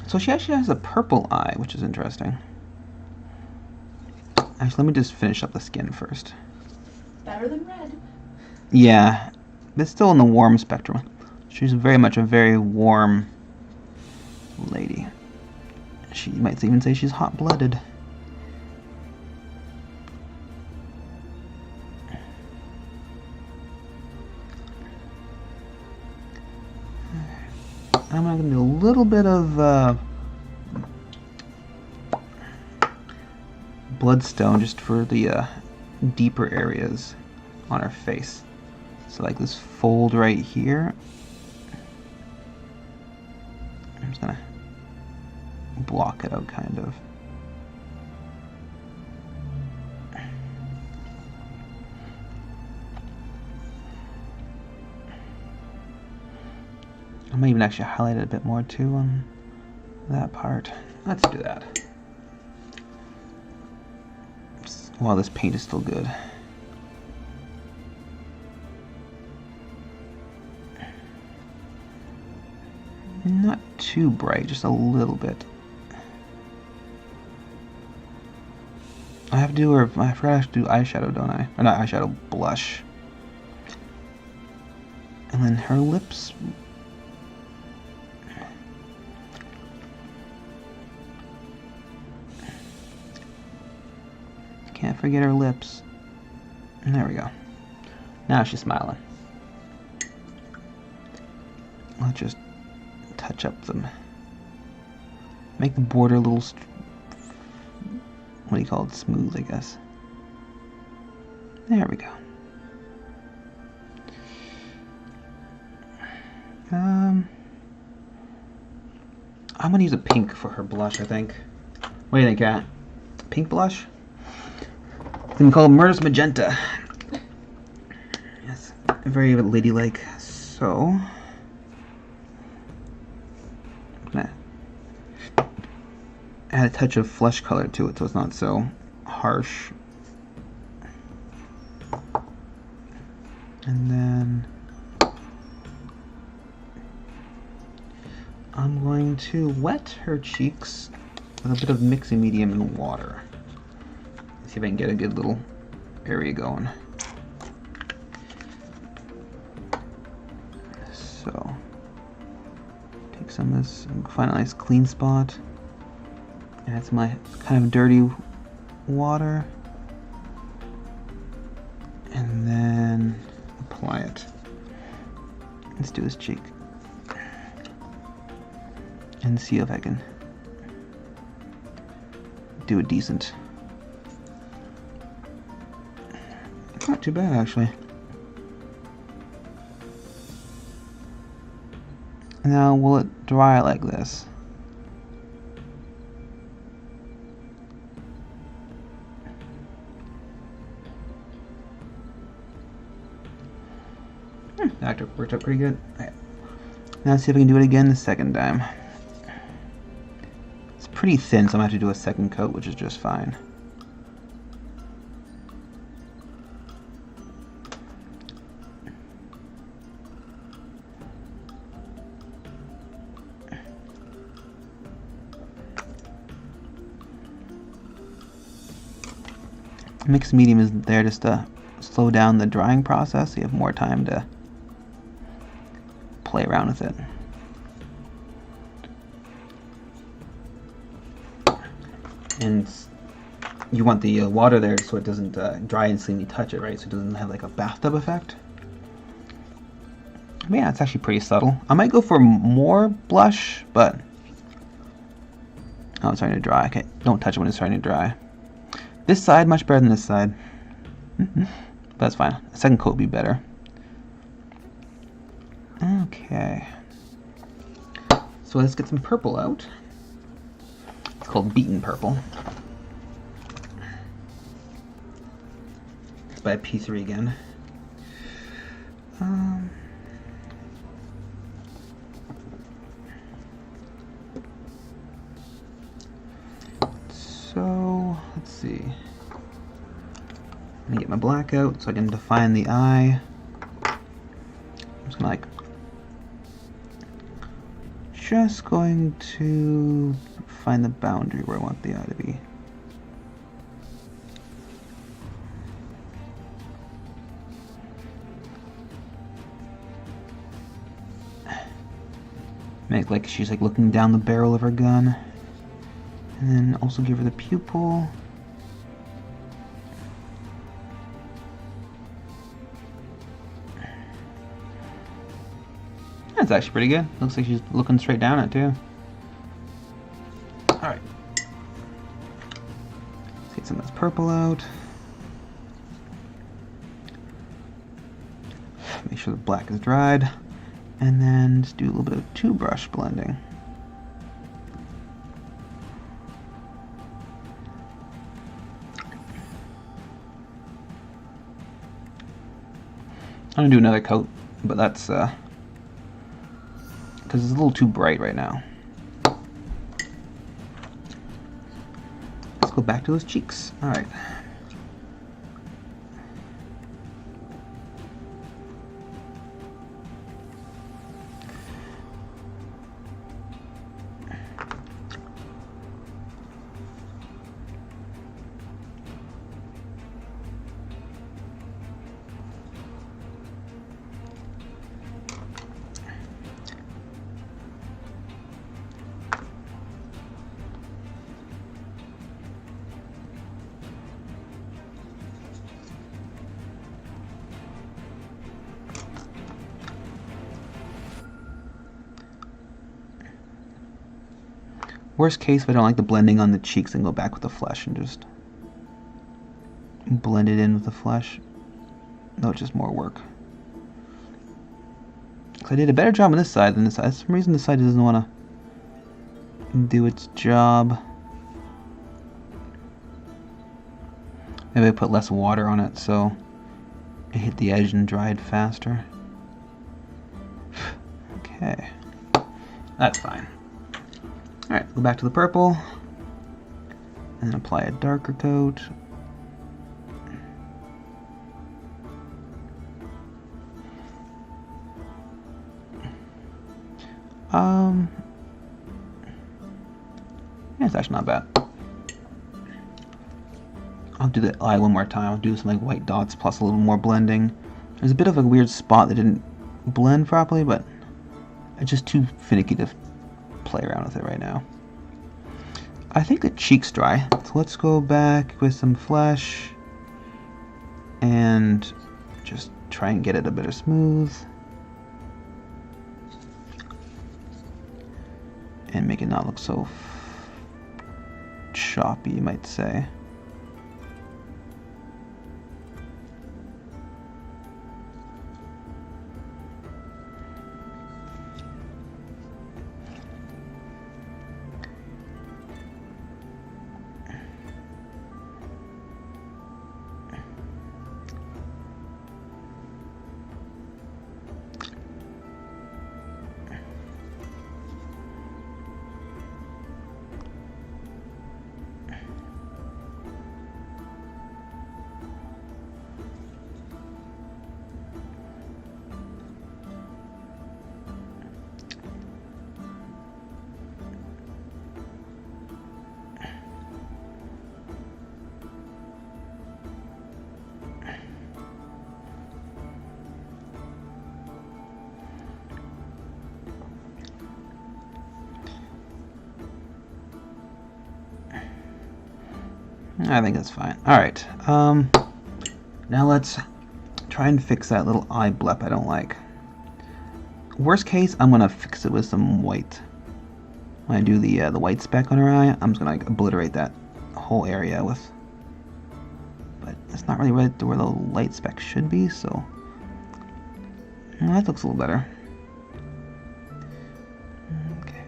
Speaker 1: So she actually has a purple eye, which is interesting. Actually, let me just finish up the skin first.
Speaker 2: Better than red.
Speaker 1: Yeah, but it's still in the warm spectrum. She's very much a very warm lady. She might even say she's hot-blooded. I'm going to do a little bit of bloodstone just for the deeper areas on her face. So like this fold right here. I'm just going to block it out kind of. I might even actually highlight it a bit more too on that part. Let's do that. While this paint is still good. Not too bright, just a little bit. I have to do, or I forgot I have to do eyeshadow, don't I? Or not eyeshadow, blush. And then her lips. Can't forget her lips. And there we go. Now she's smiling. Let's just touch up them. Make the border a little, what do you call it? Smooth, I guess. There we go. I'm gonna use a pink for her blush, I think. What do you think, Kat? Pink blush? Thing called Murderous Magenta. Yes, very ladylike. So, I'm gonna add a touch of flesh color to it so it's not so harsh. And then I'm going to wet her cheeks with a bit of mixing medium and water. See if I can get a good little area going. So, take some of this and find a nice clean spot. Add some my kind of dirty water. And then apply it. Let's do this cheek. And see if I can do a decent. Not too bad, actually. Now, will it dry like this? That worked out pretty good. Okay. Now let's see if I can do it again the second time. It's pretty thin, so I'm going to have to do a second coat, which is just fine. Mixed medium is there just to slow down the drying process, so you have more time to play around with it. And you want the water there so it doesn't dry instantly when you touch it, right? So it doesn't have like a bathtub effect. Yeah, it's actually pretty subtle. I might go for more blush, but oh, it's starting to dry. Okay, don't touch it when it's starting to dry. This side much better than this side. But that's fine. A second coat would be better. Okay. So let's get some purple out. It's called Beaten Purple. It's by P3 again. So let's see. Let me get my black out so I can define the eye. I'm just gonna like just going to find the boundary where I want the eye to be. Make like she's like looking down the barrel of her gun. And then also give her the pupil. That's actually pretty good. Looks like she's looking straight down it too. Alright. Let's get some of this purple out. Make sure the black is dried. And then just do a little bit of two brush blending. I'm gonna do another coat, but that's because it's a little too bright right now. Let's go back to those cheeks. All right. Worst case, if I don't like the blending on the cheeks, then go back with the flesh and just blend it in with the flesh. No, it's just more work. Because I did a better job on this side than this side. For some reason, this side doesn't want to do its job. Maybe I put less water on it so it hit the edge and dried faster. Okay, that's fine. Alright, go back to the purple, and then apply a darker coat. Yeah, it's actually not bad. I'll do the eye one more time. I'll do some like white dots plus a little more blending. There's a bit of a weird spot that didn't blend properly, but it's just too finicky to play around with it right now. I think the cheek's dry, so let's go back with some flesh and just try and get it a bit of smooth and make it not look so choppy, you might say. I think that's fine. Alright, now let's try and fix that little eye blep I don't like. Worst case, I'm going to fix it with some white. When I do the white speck on her eye, I'm just going to obliterate that whole area with... But it's not really right where the light speck should be, so... That looks a little better. Okay.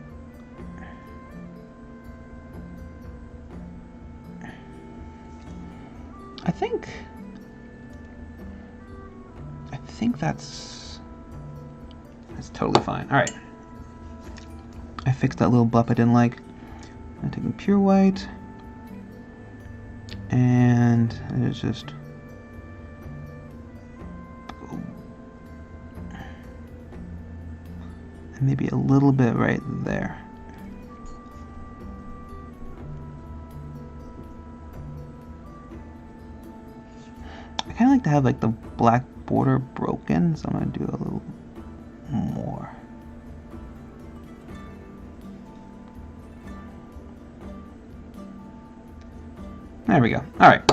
Speaker 1: I think that's totally fine. All right, I fixed that little blip I didn't like. I'm taking pure white, and it's just maybe a little bit right there. I kind of like to have like the black border broken, so I'm going to do a little more. There we go. Alright.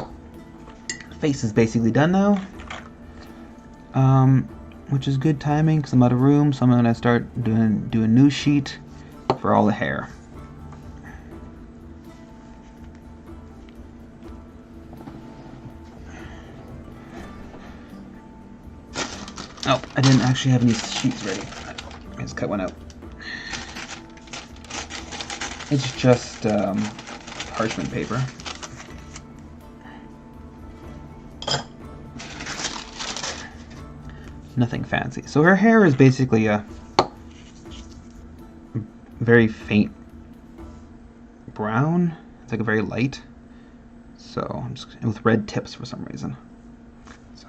Speaker 1: Face is basically done now. Which is good timing because I'm out of room, so I'm going to start doing a new sheet for all the hair. Oh, I didn't actually have any sheets ready. I just cut one out. It's just parchment paper. Nothing fancy. So her hair is basically a very faint brown. It's like a very light. So I'm just with red tips for some reason. So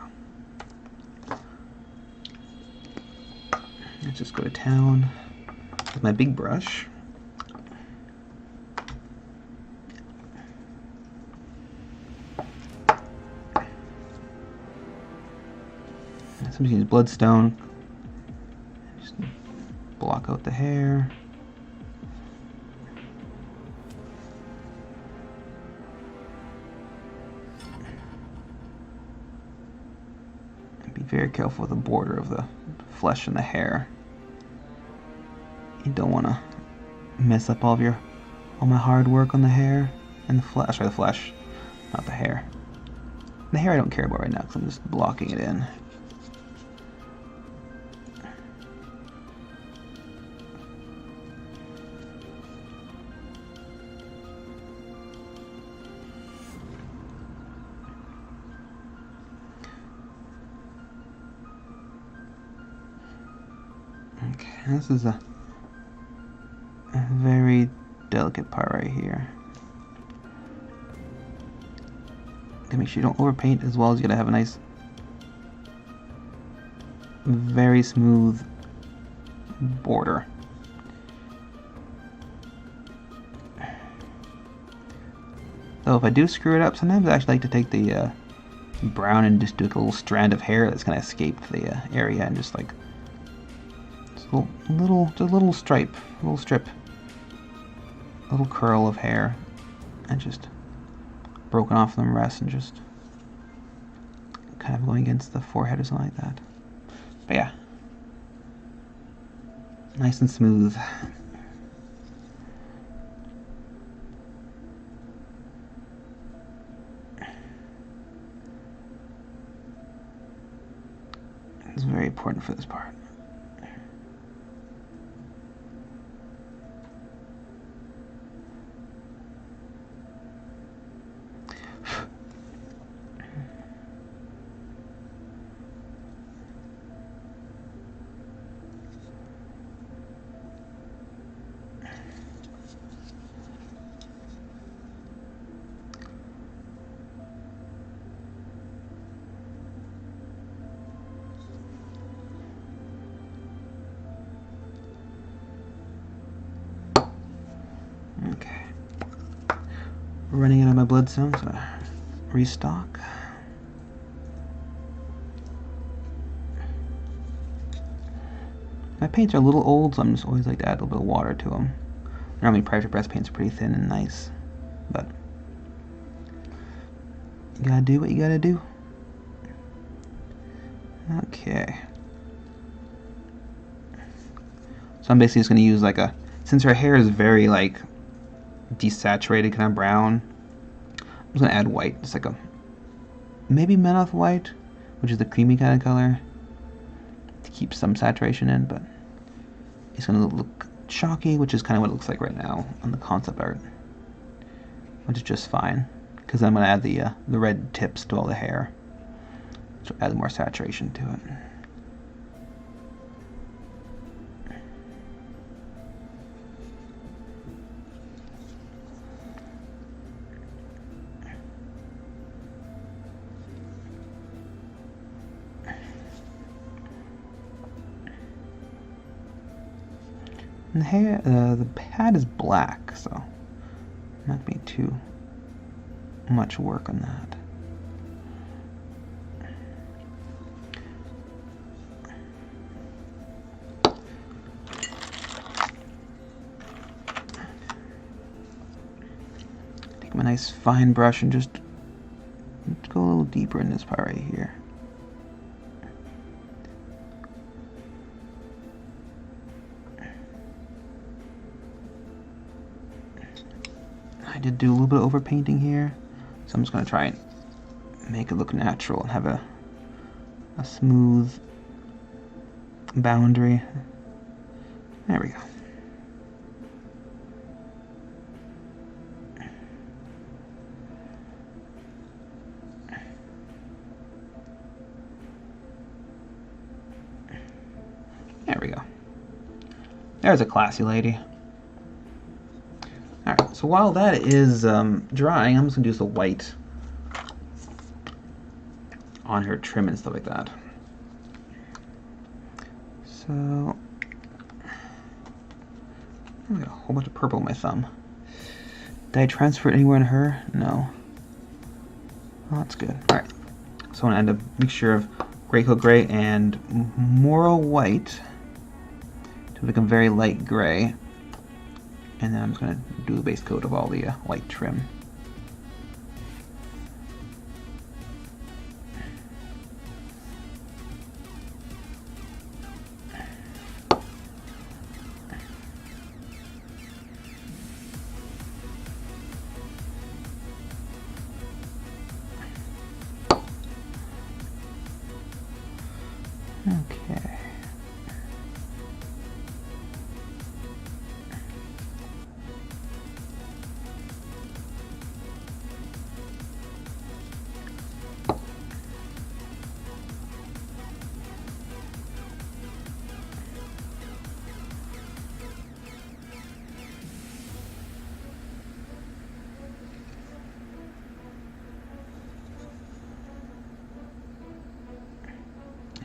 Speaker 1: let's just go to town with my big brush. I'm just use Bloodstone. Just block out the hair. Be very careful with the border of the flesh and the hair. You don't want to mess up all my hard work on the hair and the flesh. Sorry, the flesh, not the hair. The hair I don't care about right now because I'm just blocking it in. Okay, this is a very delicate part right here. Okay, make sure you don't overpaint as well as you gotta have a nice, very smooth border. So if I do screw it up, sometimes I actually like to take the brown and just do a little strand of hair that's gonna escape the area and just like just a little stripe, a little strip, a little curl of hair, and just broken off from the rest and just kind of going against the forehead or something like that. But yeah, nice and smooth. It's very important for this part. Okay. We're running out of my Bloodstone, so restock. My paints are a little old, so I'm just always like to add a little bit of water to them. Normally pressure press paints are pretty thin and nice, but you gotta do what you gotta do. Okay. So I'm basically just gonna use like since her hair is very like desaturated, kind of brown, I'm just gonna add white, just like maybe Menoth white, which is the creamy kind of color, to keep some saturation in, but it's gonna look chalky, which is kind of what it looks like right now on the concept art, which is just fine, because I'm gonna add the red tips to all the hair, so add more saturation to it. And the hair, the pad is black, so not be too much work on that. Take my nice fine brush and just go a little deeper in this part right here. I did do a little bit of overpainting here, so I'm just going to try and make it look natural and have a smooth boundary. There we go. There we go. There's a classy lady. Alright, so while that is drying, I'm just going to do some white on her trim and stuff like that. So, I got a whole bunch of purple on my thumb. Did I transfer it anywhere in her? No. Well, that's good. Alright, so I'm going to add a mixture of Grayskull Gray and Morrow White to become very light gray. And then I'm just going to do the base coat of all the white trim. Okay.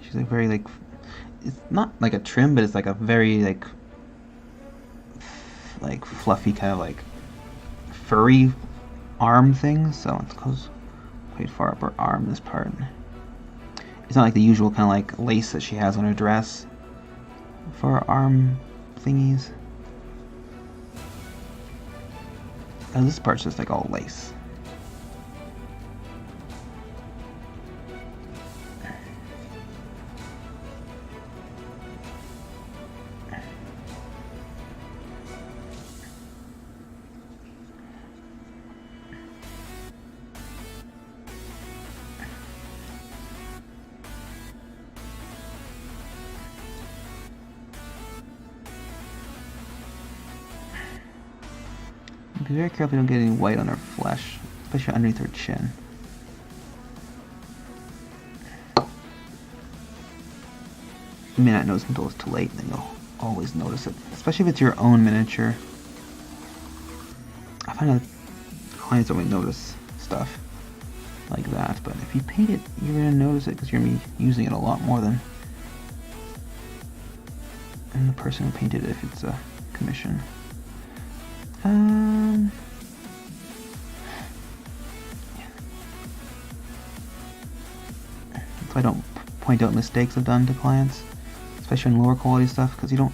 Speaker 1: She's like very like, it's not like a trim, but it's like a very like fluffy kind of like furry arm thing. So it goes quite far up her arm, this part. It's not like the usual kind of like lace that she has on her dress for her arm thingies. And this part's just like all lace. Be very careful you don't get any white on her flesh, especially underneath her chin. You may not notice until it's too late, then you'll always notice it, especially if it's your own miniature. I find that clients don't really notice stuff like that, but if you paint it, you're going to notice it because you're going to be using it a lot more than the person who painted it if it's a commission. So I don't point out mistakes I've done to clients, especially on lower quality stuff, because they're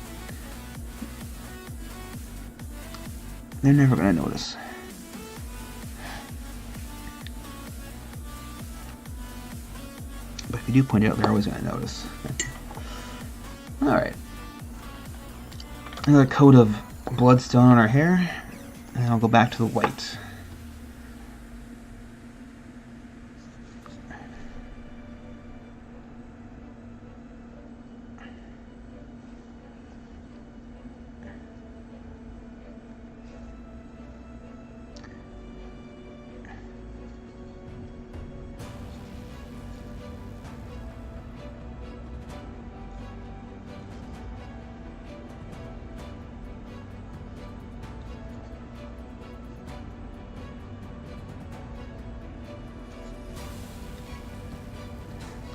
Speaker 1: never going to notice. But if you do point it out, they're always going to notice. Alright. Another coat of bloodstone on our hair, and then I'll go back to the white.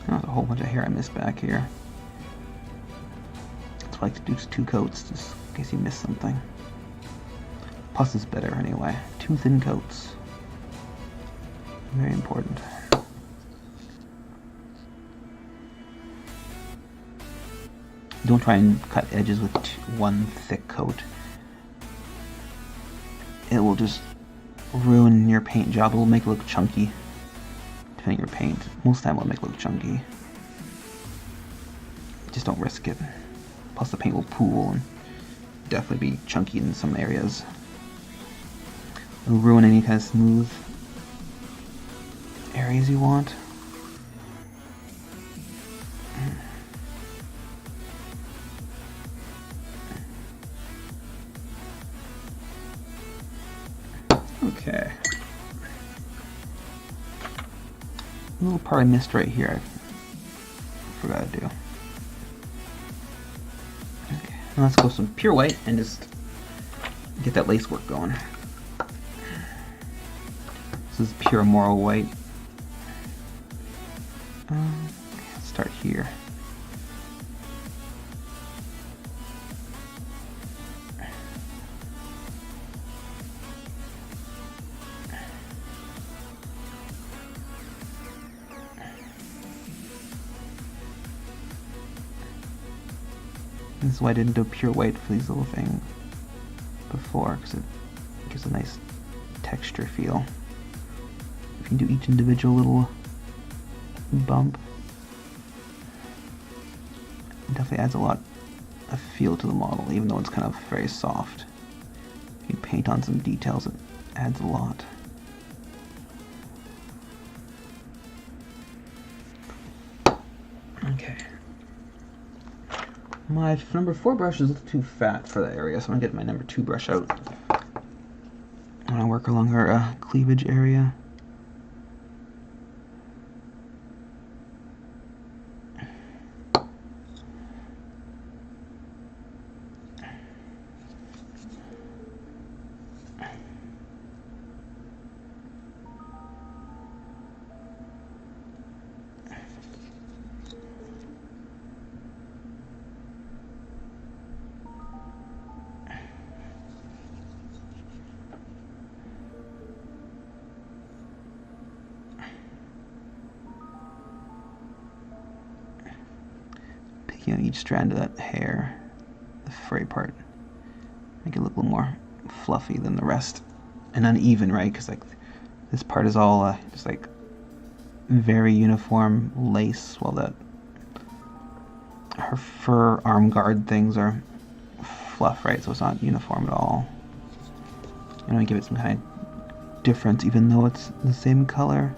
Speaker 1: There's a whole bunch of hair I missed back here. That's why I like to do two coats, just in case you missed something. Pus is better anyway. 2 thin coats. Very important. Don't try and cut edges with 1 thick coat. It will just ruin your paint job. It will make it look chunky. Depending on your paint. Most of the time it will make it look chunky. Just don't risk it. Plus the paint will pool and definitely be chunky in some areas. It'll ruin any kind of smooth areas you want. Okay. A little part I missed right here. I forgot to do. Okay. Now let's go some pure white and just get that lace work going. This is pure Morrow white. Let's start here. This is why I didn't do pure white for these little things before, because it gives a nice texture feel. If you do each individual little bump, it definitely adds a lot of feel to the model, even though it's kind of very soft. If you paint on some details, it adds a lot. Okay. My number 4 brush is a little too fat for that area, so I'm going to get my number 2 brush out. I'm going to work along her cleavage area. Picking out each strand of that hair, the fray part, make it look a little more fluffy than the rest, and uneven, right? Because like this part is all just like very uniform lace, while that her fur arm guard things are fluff, right? So it's not uniform at all. You want to give it some kind of difference, even though it's the same color.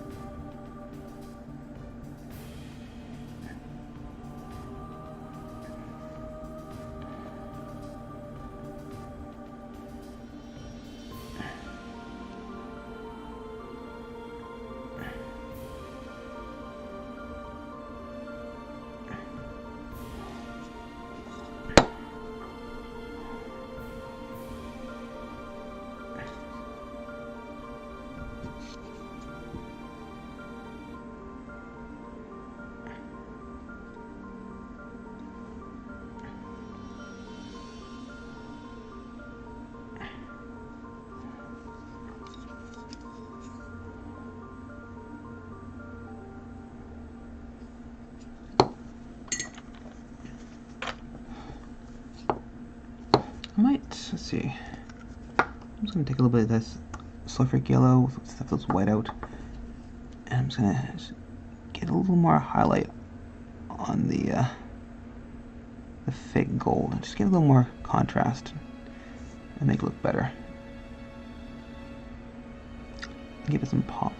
Speaker 1: I might, let's see, I'm just going to take a little bit of this sulfuric yellow with stuff that's white out, and I'm just going to get a little more highlight on the fake gold, and just get a little more contrast and make it look better. Give it some pop.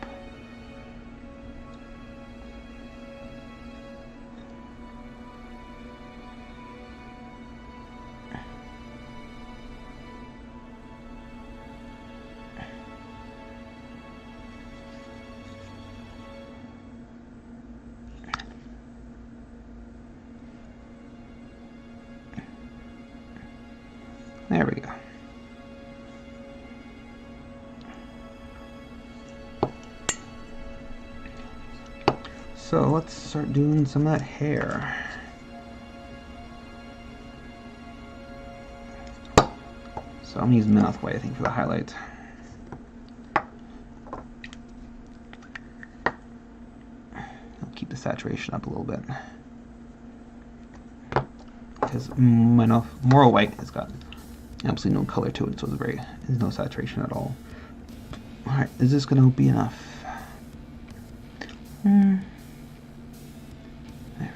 Speaker 1: There we go. So let's start doing some of that hair. So I'm gonna use Minoth White, I think, for the highlight. I'll keep the saturation up a little bit. Because Moral White has got absolutely no color to it, so there's no saturation at all. Alright, is this gonna be enough? There we go.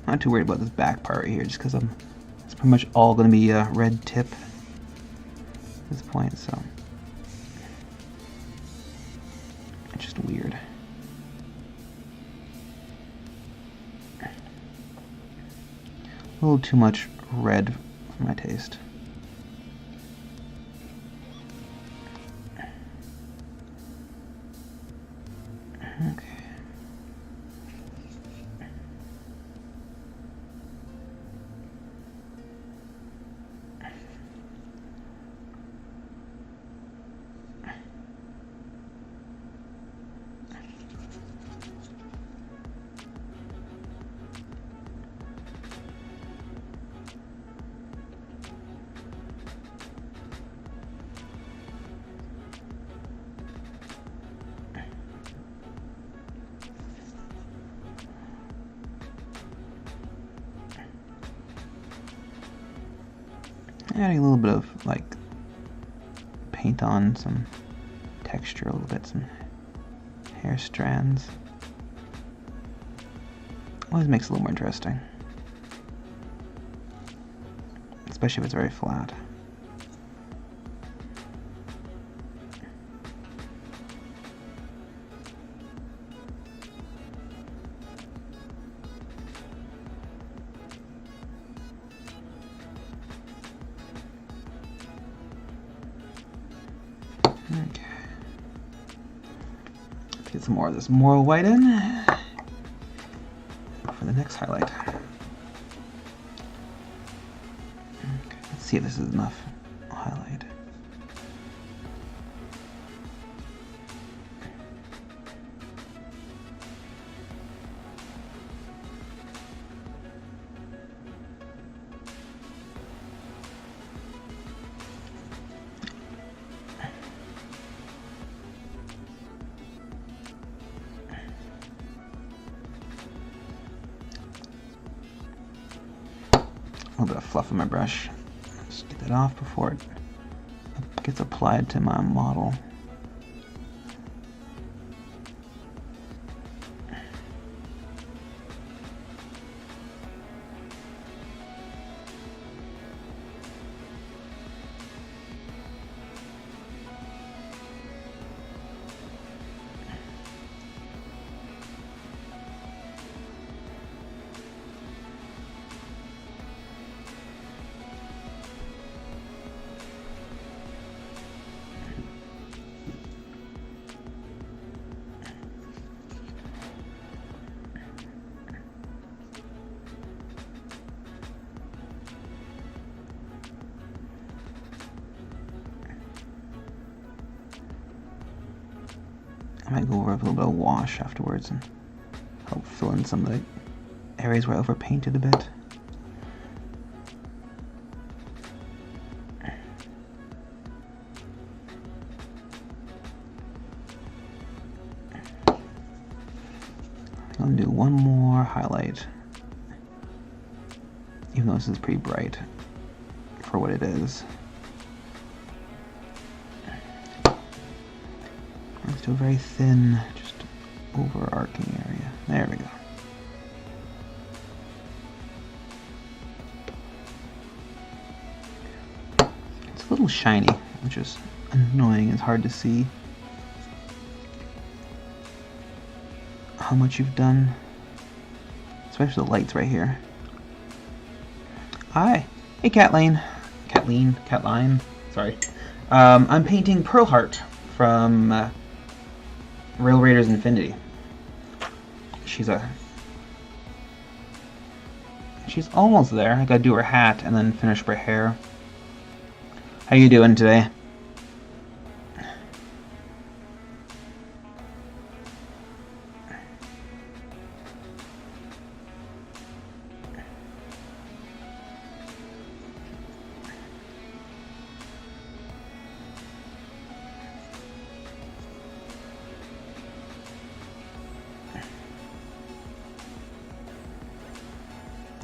Speaker 1: Not too worried about this back part right here, just because it's pretty much all going to be a red tip at this point, so it's just weird. A little too much red for my taste. Okay. Adding a little bit of like paint on, some texture a little bit, some hair strands. Always makes it a little more interesting, especially if it's very flat. Okay. Let's get some more of this Moral White in for the next highlight. Okay, let's see if this is enough highlight. A little bit of fluff on my brush. Just get that off before it gets applied to my model. I might go over with a little bit of wash afterwards and help fill in some of the areas where I overpainted a bit. I'm going to do one more highlight, even though this is pretty bright for what it is. Let's do a very thin, just overarching area. There we go. It's a little shiny, which is annoying. It's hard to see how much you've done, especially the lights right here. Hi. Hey, Catline. Sorry. I'm painting Pearl Heart from Rail Raiders Infinity. She's almost there. I gotta do her hat and then finish her hair. How you doing today?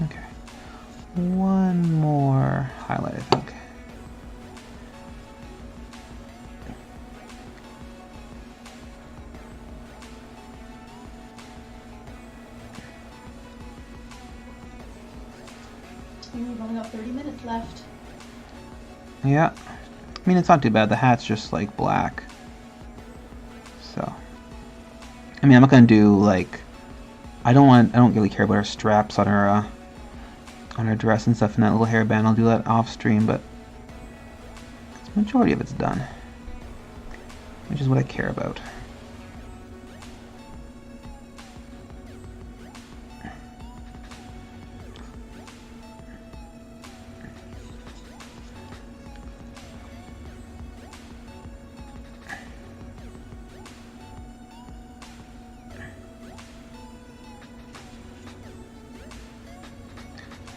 Speaker 1: Okay. One more highlight, I think.
Speaker 2: We've only got 30 minutes left.
Speaker 1: Yeah. I mean, it's not too bad. The hat's just like black. So. I mean, I'm not gonna do like. I don't really care about her straps on her dress and stuff and that little hairband. I'll do that off stream, but the majority of it's done, which is what I care about.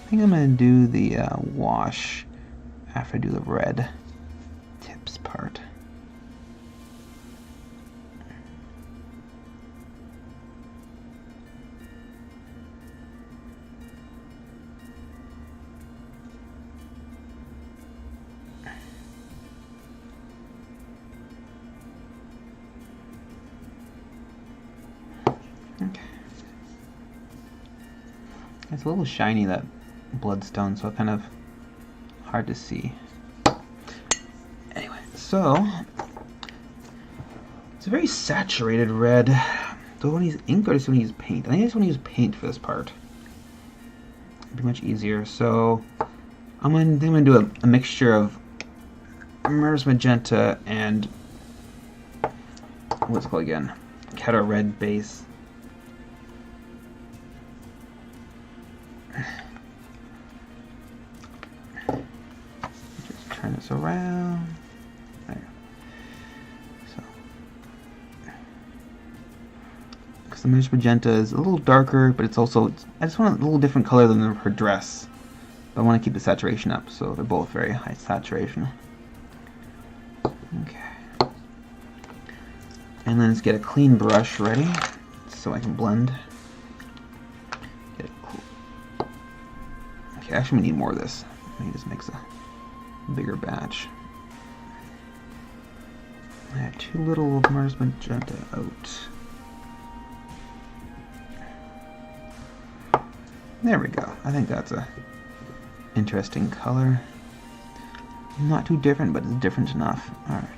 Speaker 1: I think I'm going to do the wash after I do the red tips part. Okay. It's a little shiny, that bloodstone, so kind of hard to see. Anyway, so it's a very saturated red. Do I want to use ink or do I want to use paint? I think I just want to use paint for this part. It'd be much easier. So I'm going to do a mixture of Mars Magenta and what's it called again? Kheta Red base. Turn this around. There. So, because the Mars Magenta is a little darker, but it's also, I just want a little different color than her dress. But I want to keep the saturation up, so they're both very high saturation. Okay. And then let's get a clean brush ready, so I can blend. Get it cool. Okay, actually we need more of this. Let me just mix a bigger batch. I have too little of Mars Magenta out. There we go. I think that's a interesting color. Not too different, but it's different enough. Alright.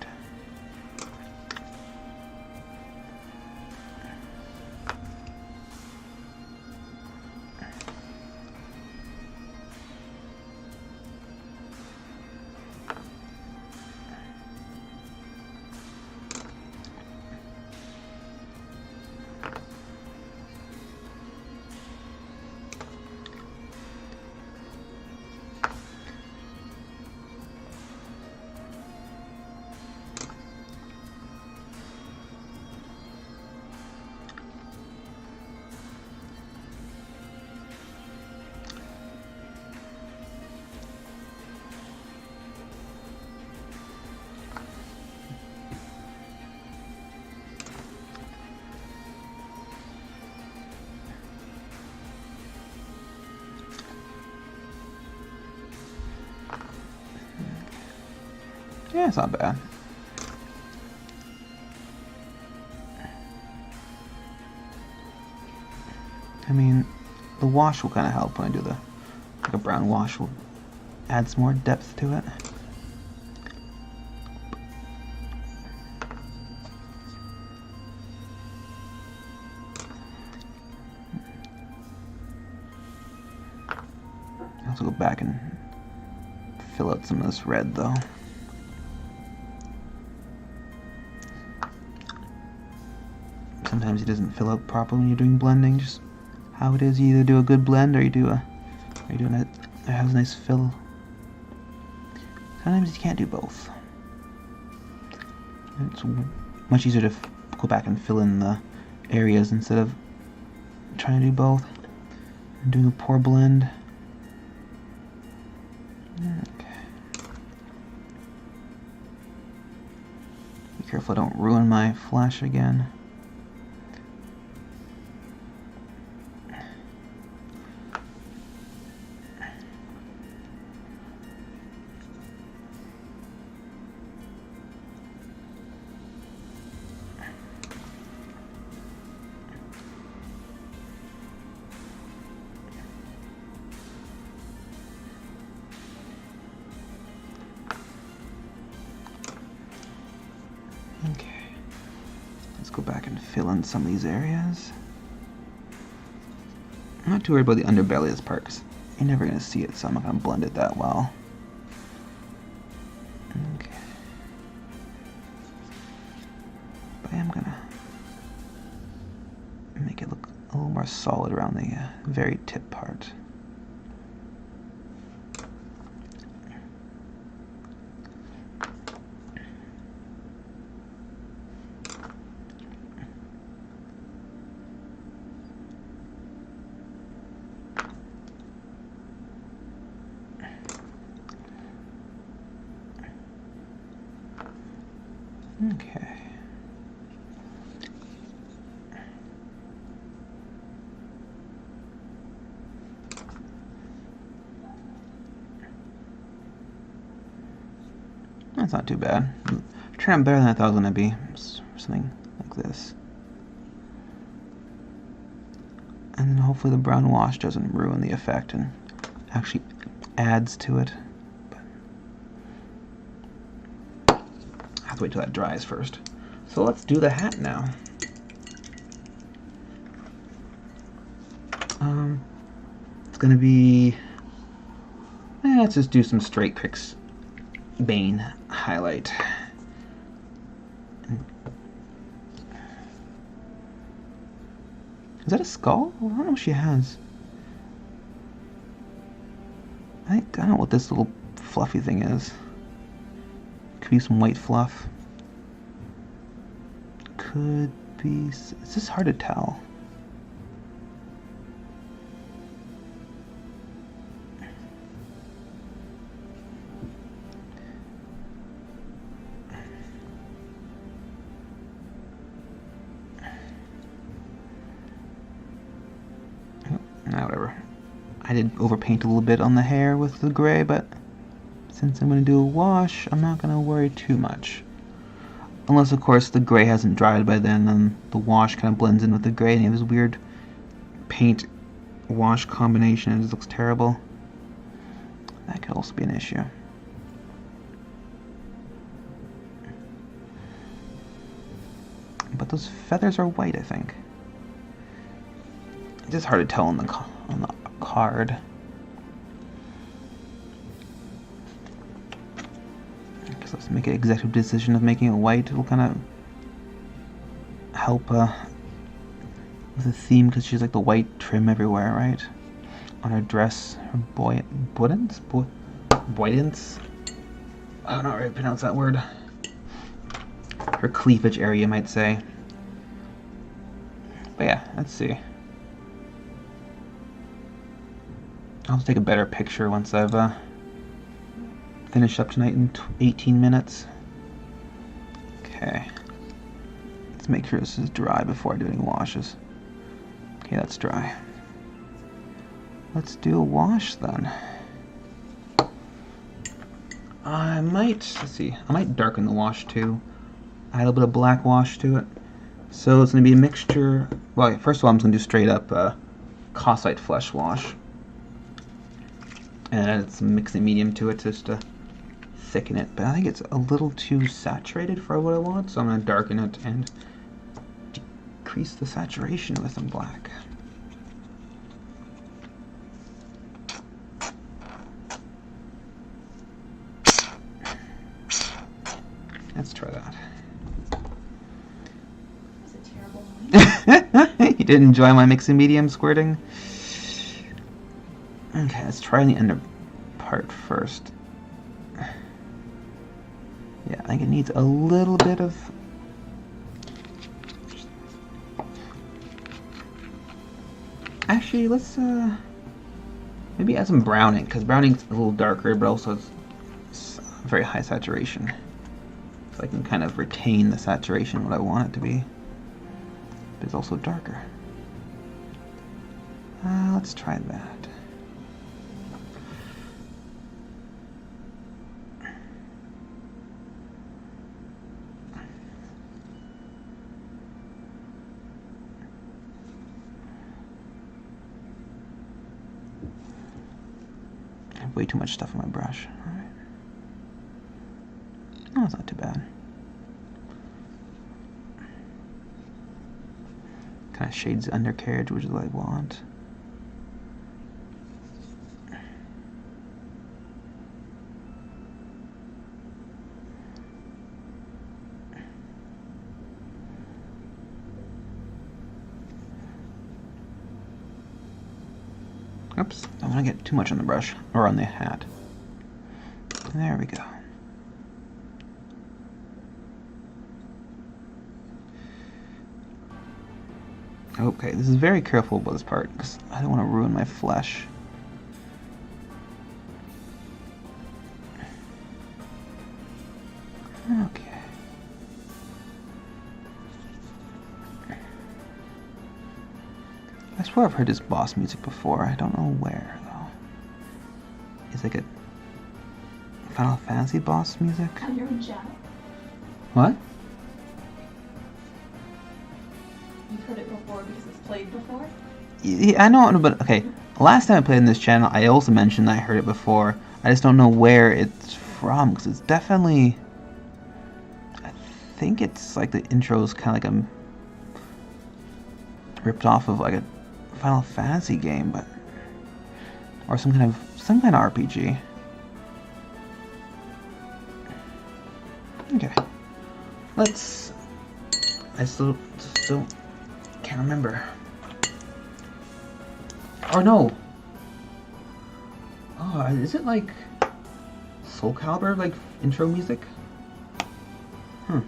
Speaker 1: Yeah, it's not bad. I mean, the wash will kind of help when I do like a brown wash will add some more depth to it. I'll also go back and fill out some of this red though. Sometimes it doesn't fill out properly when you're doing blending, just how it is. You either do a good blend or you're doing it that has a nice fill. Sometimes you can't do both. It's much easier to go back and fill in the areas instead of trying to do both and doing a poor blend. Okay. Be careful I don't ruin my flash again. Okay, let's go back and fill in some of these areas. I'm not too worried about the underbelly of this part because you're never going to see it, so I'm not going to blend it that well. Okay. But I am going to make it look a little more solid around the very tip part. Okay. That's not too bad. Trying better than I thought it was going to be. Something like this. And then hopefully the brown wash doesn't ruin the effect and actually adds to it. I have to wait till that dries first. So let's do the hat now. It's gonna be, let's just do some Straight Cricks Bane highlight. Is that a skull? I don't know what she has. I don't know what this little fluffy thing is. Could be some white fluff. Could be... It's just hard to tell. Nah, whatever. I did overpaint a little bit on the hair with the gray, but since I'm going to do a wash, I'm not going to worry too much. Unless, of course, the gray hasn't dried by then, and the wash kind of blends in with the gray, and you have this weird paint-wash combination, and it just looks terrible. That could also be an issue. But those feathers are white, I think. It's just hard to tell on the card. So let's make an executive decision of making it white. It will kind of help with the theme, because she's like the white trim everywhere, right? On her dress, her buoyance? I don't know how to pronounce that word. Her cleavage area, you might say. But yeah, let's see. I'll take a better picture once I've finished up tonight in 18 minutes. Okay. Let's make sure this is dry before I do any washes. Okay, that's dry. Let's do a wash then. I might darken the wash too. Add a little bit of black wash to it. So it's going to be a mixture. Well, first of all, I'm just going to do straight up Cossite Flesh Wash. And add some mixing medium to it just to thicken it. But I think it's a little too saturated for what I want, so I'm going to darken it and decrease the saturation with some black. Let's try that.
Speaker 2: That's a terrible one.
Speaker 1: You didn't enjoy my mixing medium squirting? Okay, let's try the under part first. Yeah, I think it needs a little bit of... Actually, let's maybe add some browning, because browning's a little darker, but also it's very high saturation. So I can kind of retain the saturation what I want it to be. But it's also darker. Let's try that. I have way too much stuff on my brush. Alright. Oh, it's not too bad. Kind of shades the undercarriage, which is what I want. Oops, I don't want to get too much on the brush, or on the hat. There we go. Okay, this is very careful about this part, because I don't want to ruin my flesh. Okay. I swear I've heard this boss music before. I don't know where, though. It's like a Final Fantasy boss music?
Speaker 2: On your own channel?
Speaker 1: What?
Speaker 2: You've heard it before because it's played before?
Speaker 1: Yeah, I know, but okay. Last time I played in this channel, I also mentioned that I heard it before. I just don't know where it's from, because it's definitely... I think it's like the intro's kind of like a... ripped off of like a Final Fantasy game, but... or some kind of RPG. Okay. Let's... I still can't remember. Or no! Oh, is it like Soul Calibur, like intro music? I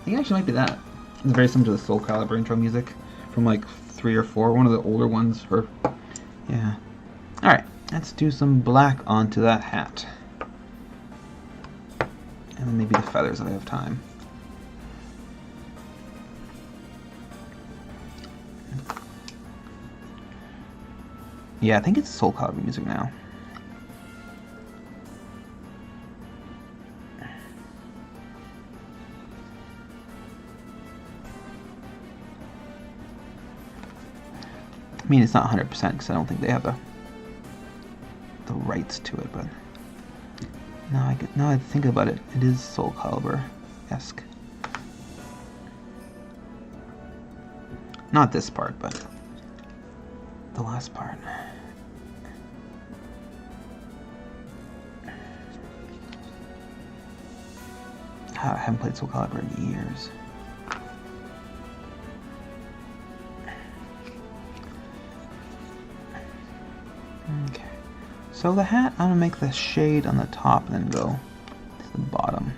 Speaker 1: think it actually might be that. It's very similar to the Soul Calibur intro music from like 3 or 4, one of the older ones. Or yeah. Alright, let's do some black onto that hat. And then maybe the feathers if I have time. Yeah, I think it's Soul Calibur music now. I mean, it's not 100% because I don't think they have the rights to it, but now I think about it, it is Soul Calibur-esque. Not this part, but the last part. I haven't played Soul Calibur in years. Okay, so the hat, I'm gonna make the shade on the top and then go to the bottom.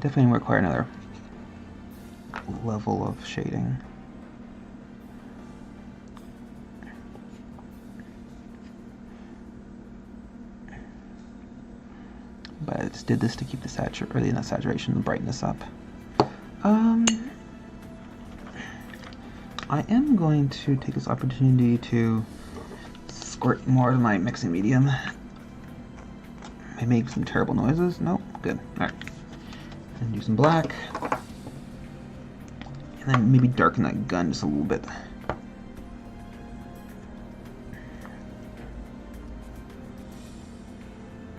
Speaker 1: Definitely require another level of shading. But I just did this to keep the saturation and brightness up. I am going to take this opportunity to squirt more of my mixing medium I made some terrible noises. Nope, good. Alright. And do some black. And then maybe darken that gun just a little bit.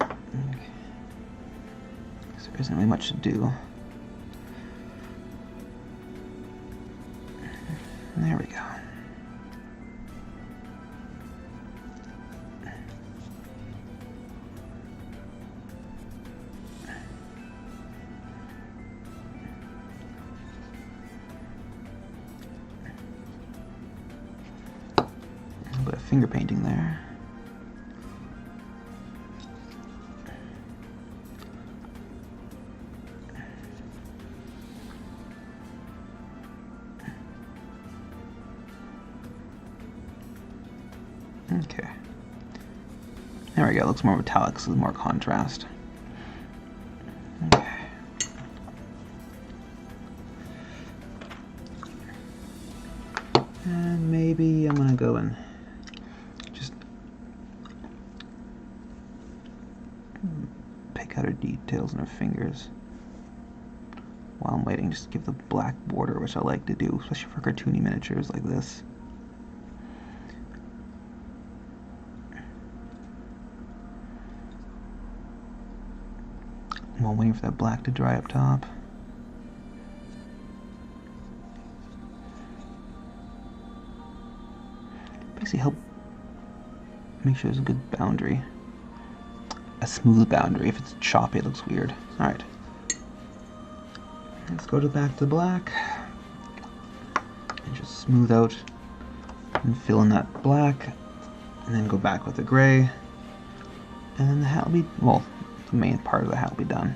Speaker 1: Okay. So there isn't really much to do. There we go. A little bit of finger painting there. Okay. There we go. It looks more metallic, so there's more contrast. Okay. And maybe I'm gonna go and just pick out her details in her fingers while I'm waiting. Just give the black border, which I like to do, especially for cartoony miniatures like this. While waiting for that black to dry up top. Basically help make sure there's a good boundary. A smooth boundary. If it's choppy, it looks weird. Alright. Let's go back to black. And just smooth out and fill in that black. And then go back with the gray. And then the hat will be, well, the main part of the hat will be done.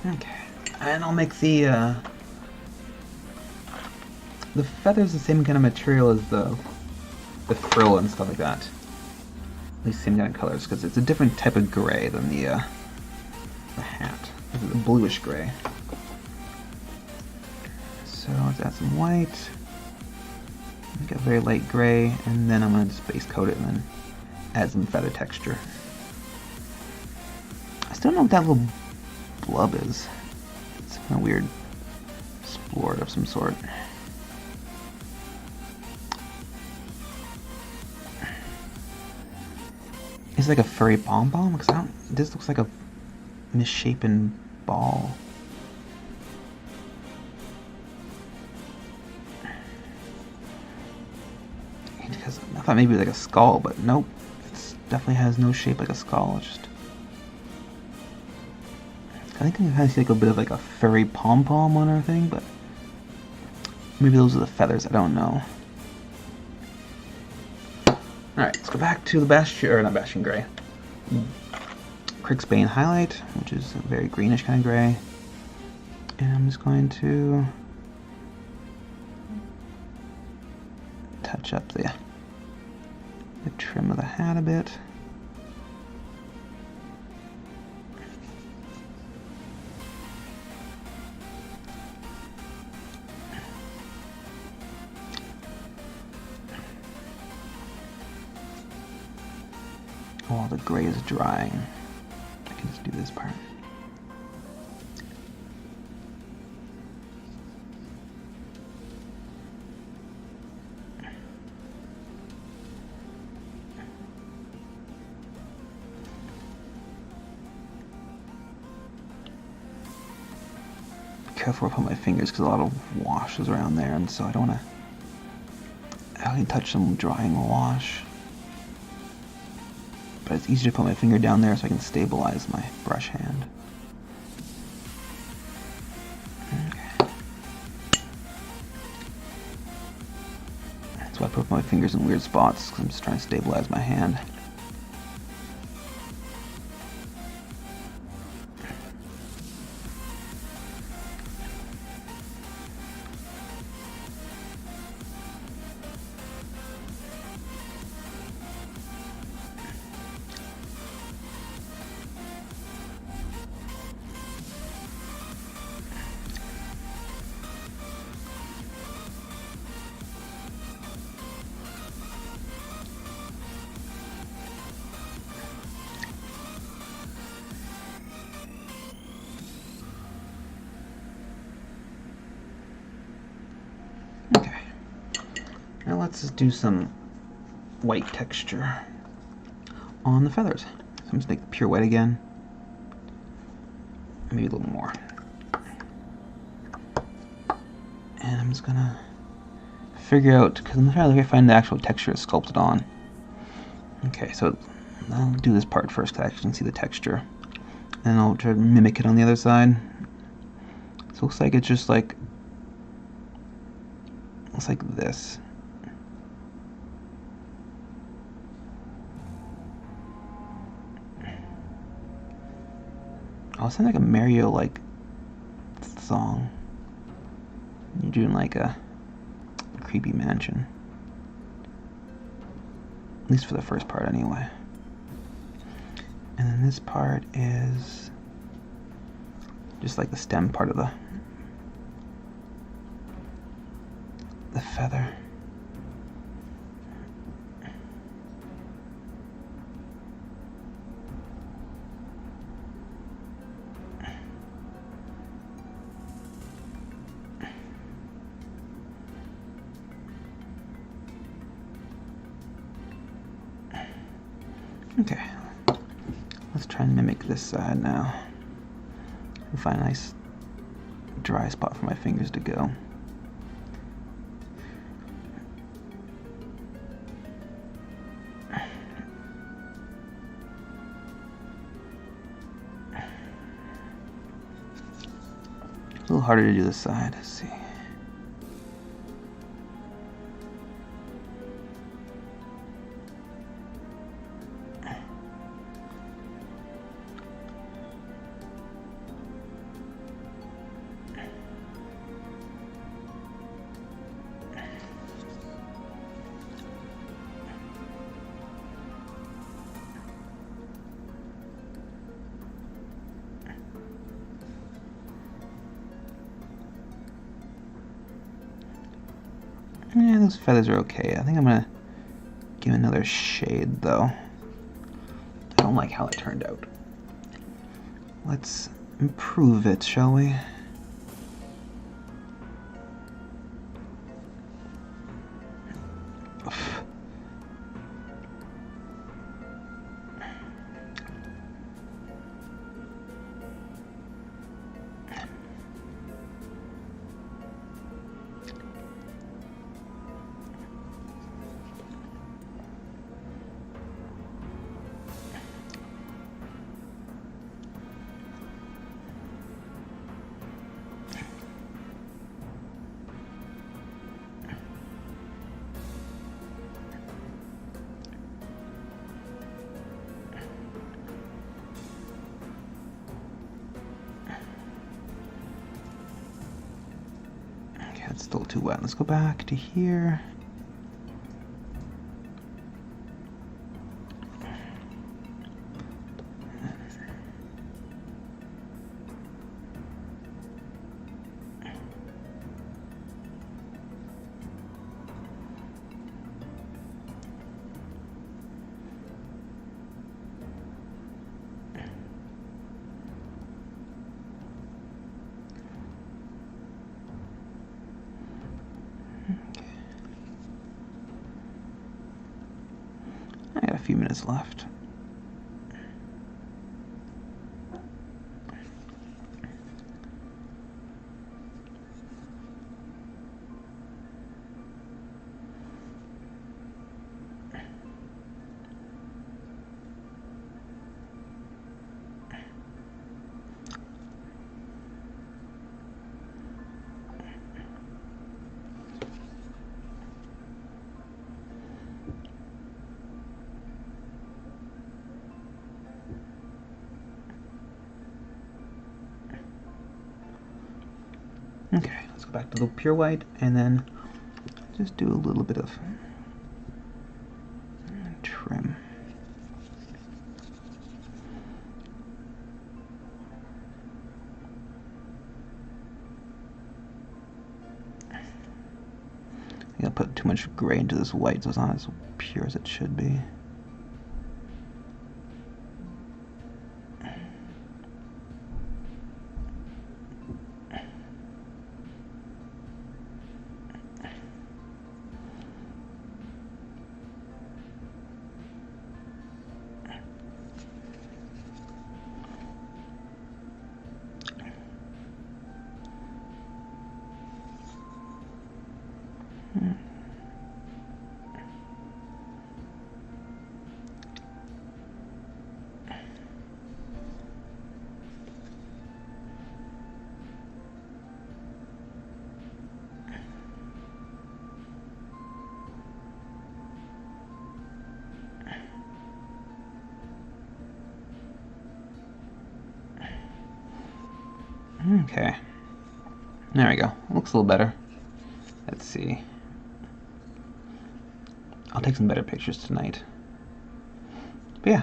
Speaker 1: Okay, and I'll make the feathers the same kind of material as the frill and stuff like that. At least same kind of colors, because it's a different type of gray than the hat. This is a bluish gray. So let's add some white. Make a very light gray, and then I'm going to just base coat it and then add some feather texture. I still don't know what that little blub is. It's kind of weird sport of some sort. Is it like a furry pom-pom? Because this looks like a misshapen ball. Because I thought maybe like a skull, but nope. It definitely has no shape like a skull. It's just, I think I kind of see like a bit of like a furry pom-pom on her thing, but maybe those are the feathers. I don't know. Alright, let's go back to the Bastion, or not Bastion Gray. Crixbane Highlight, which is a very greenish kind of gray. And I'm just going to touch up the trim of the hat a bit. While the gray is drying, I can just do this part. Be careful where I put my fingers because a lot of washes around there, and so I don't want to I can touch some drying wash. But it's easier to put my finger down there so I can stabilize my brush hand. Okay. That's why I put my fingers in weird spots, because I'm just trying to stabilize my hand. Okay, now let's just do some white texture on the feathers. So I'm just make pure white again, maybe a little more. And I'm just gonna figure out, because I'm trying to find the actual texture it's sculpted on. Okay, so I'll do this part first because I actually can see the texture. And I'll try to mimic it on the other side. So it looks like it's just like, looks like this. Oh, it sounds like a Mario-like song. You're doing like a creepy mansion. At least for the first part anyway. And then this part is just like the stem part of the feather. Okay, let's try and mimic this side now. And find a nice dry spot for my fingers to go. A little harder to do this side. Let's see. Yeah, those feathers are okay. I think I'm gonna give another shade though. I don't like how it turned out. Let's improve it, shall we? It's still too wet. Let's go back to here. I got a few minutes left. Okay, let's go back to the pure white and then just do a little bit of trim. I put too much gray into this white, so it's not as pure as it should be. Okay, there we go. Looks a little better. Let's see. I'll take some better pictures tonight. But yeah,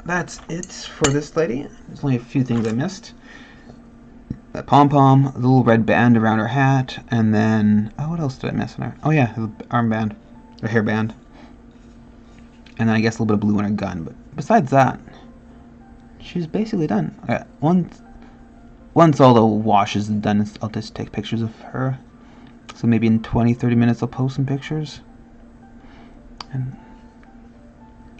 Speaker 1: that's it for this lady. There's only a few things I missed. That pom-pom, the little red band around her hat, and then... oh, what else did I miss on her? Oh yeah, the armband, or hairband. And then I guess a little bit of blue on her gun, but besides that, she's basically done. Once all the wash is done, I'll just take pictures of her. So maybe in 20-30 minutes I'll post some pictures. And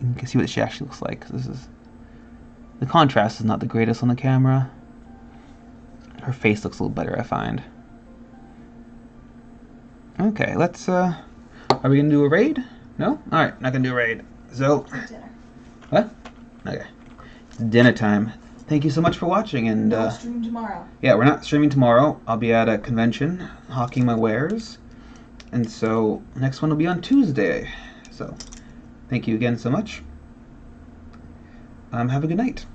Speaker 1: you can see what she actually looks like. The contrast is not the greatest on the camera. Her face looks a little better, I find. Okay, let's, are we gonna do a raid? No? Alright, not gonna do a raid. So...
Speaker 2: dinner.
Speaker 1: What? Okay. It's dinner time. Thank you so much for watching, and
Speaker 2: No stream tomorrow.
Speaker 1: yeah, we're not streaming tomorrow. I'll be at a convention hawking my wares, and so next one will be on Tuesday. So thank you again so much. Have a good night.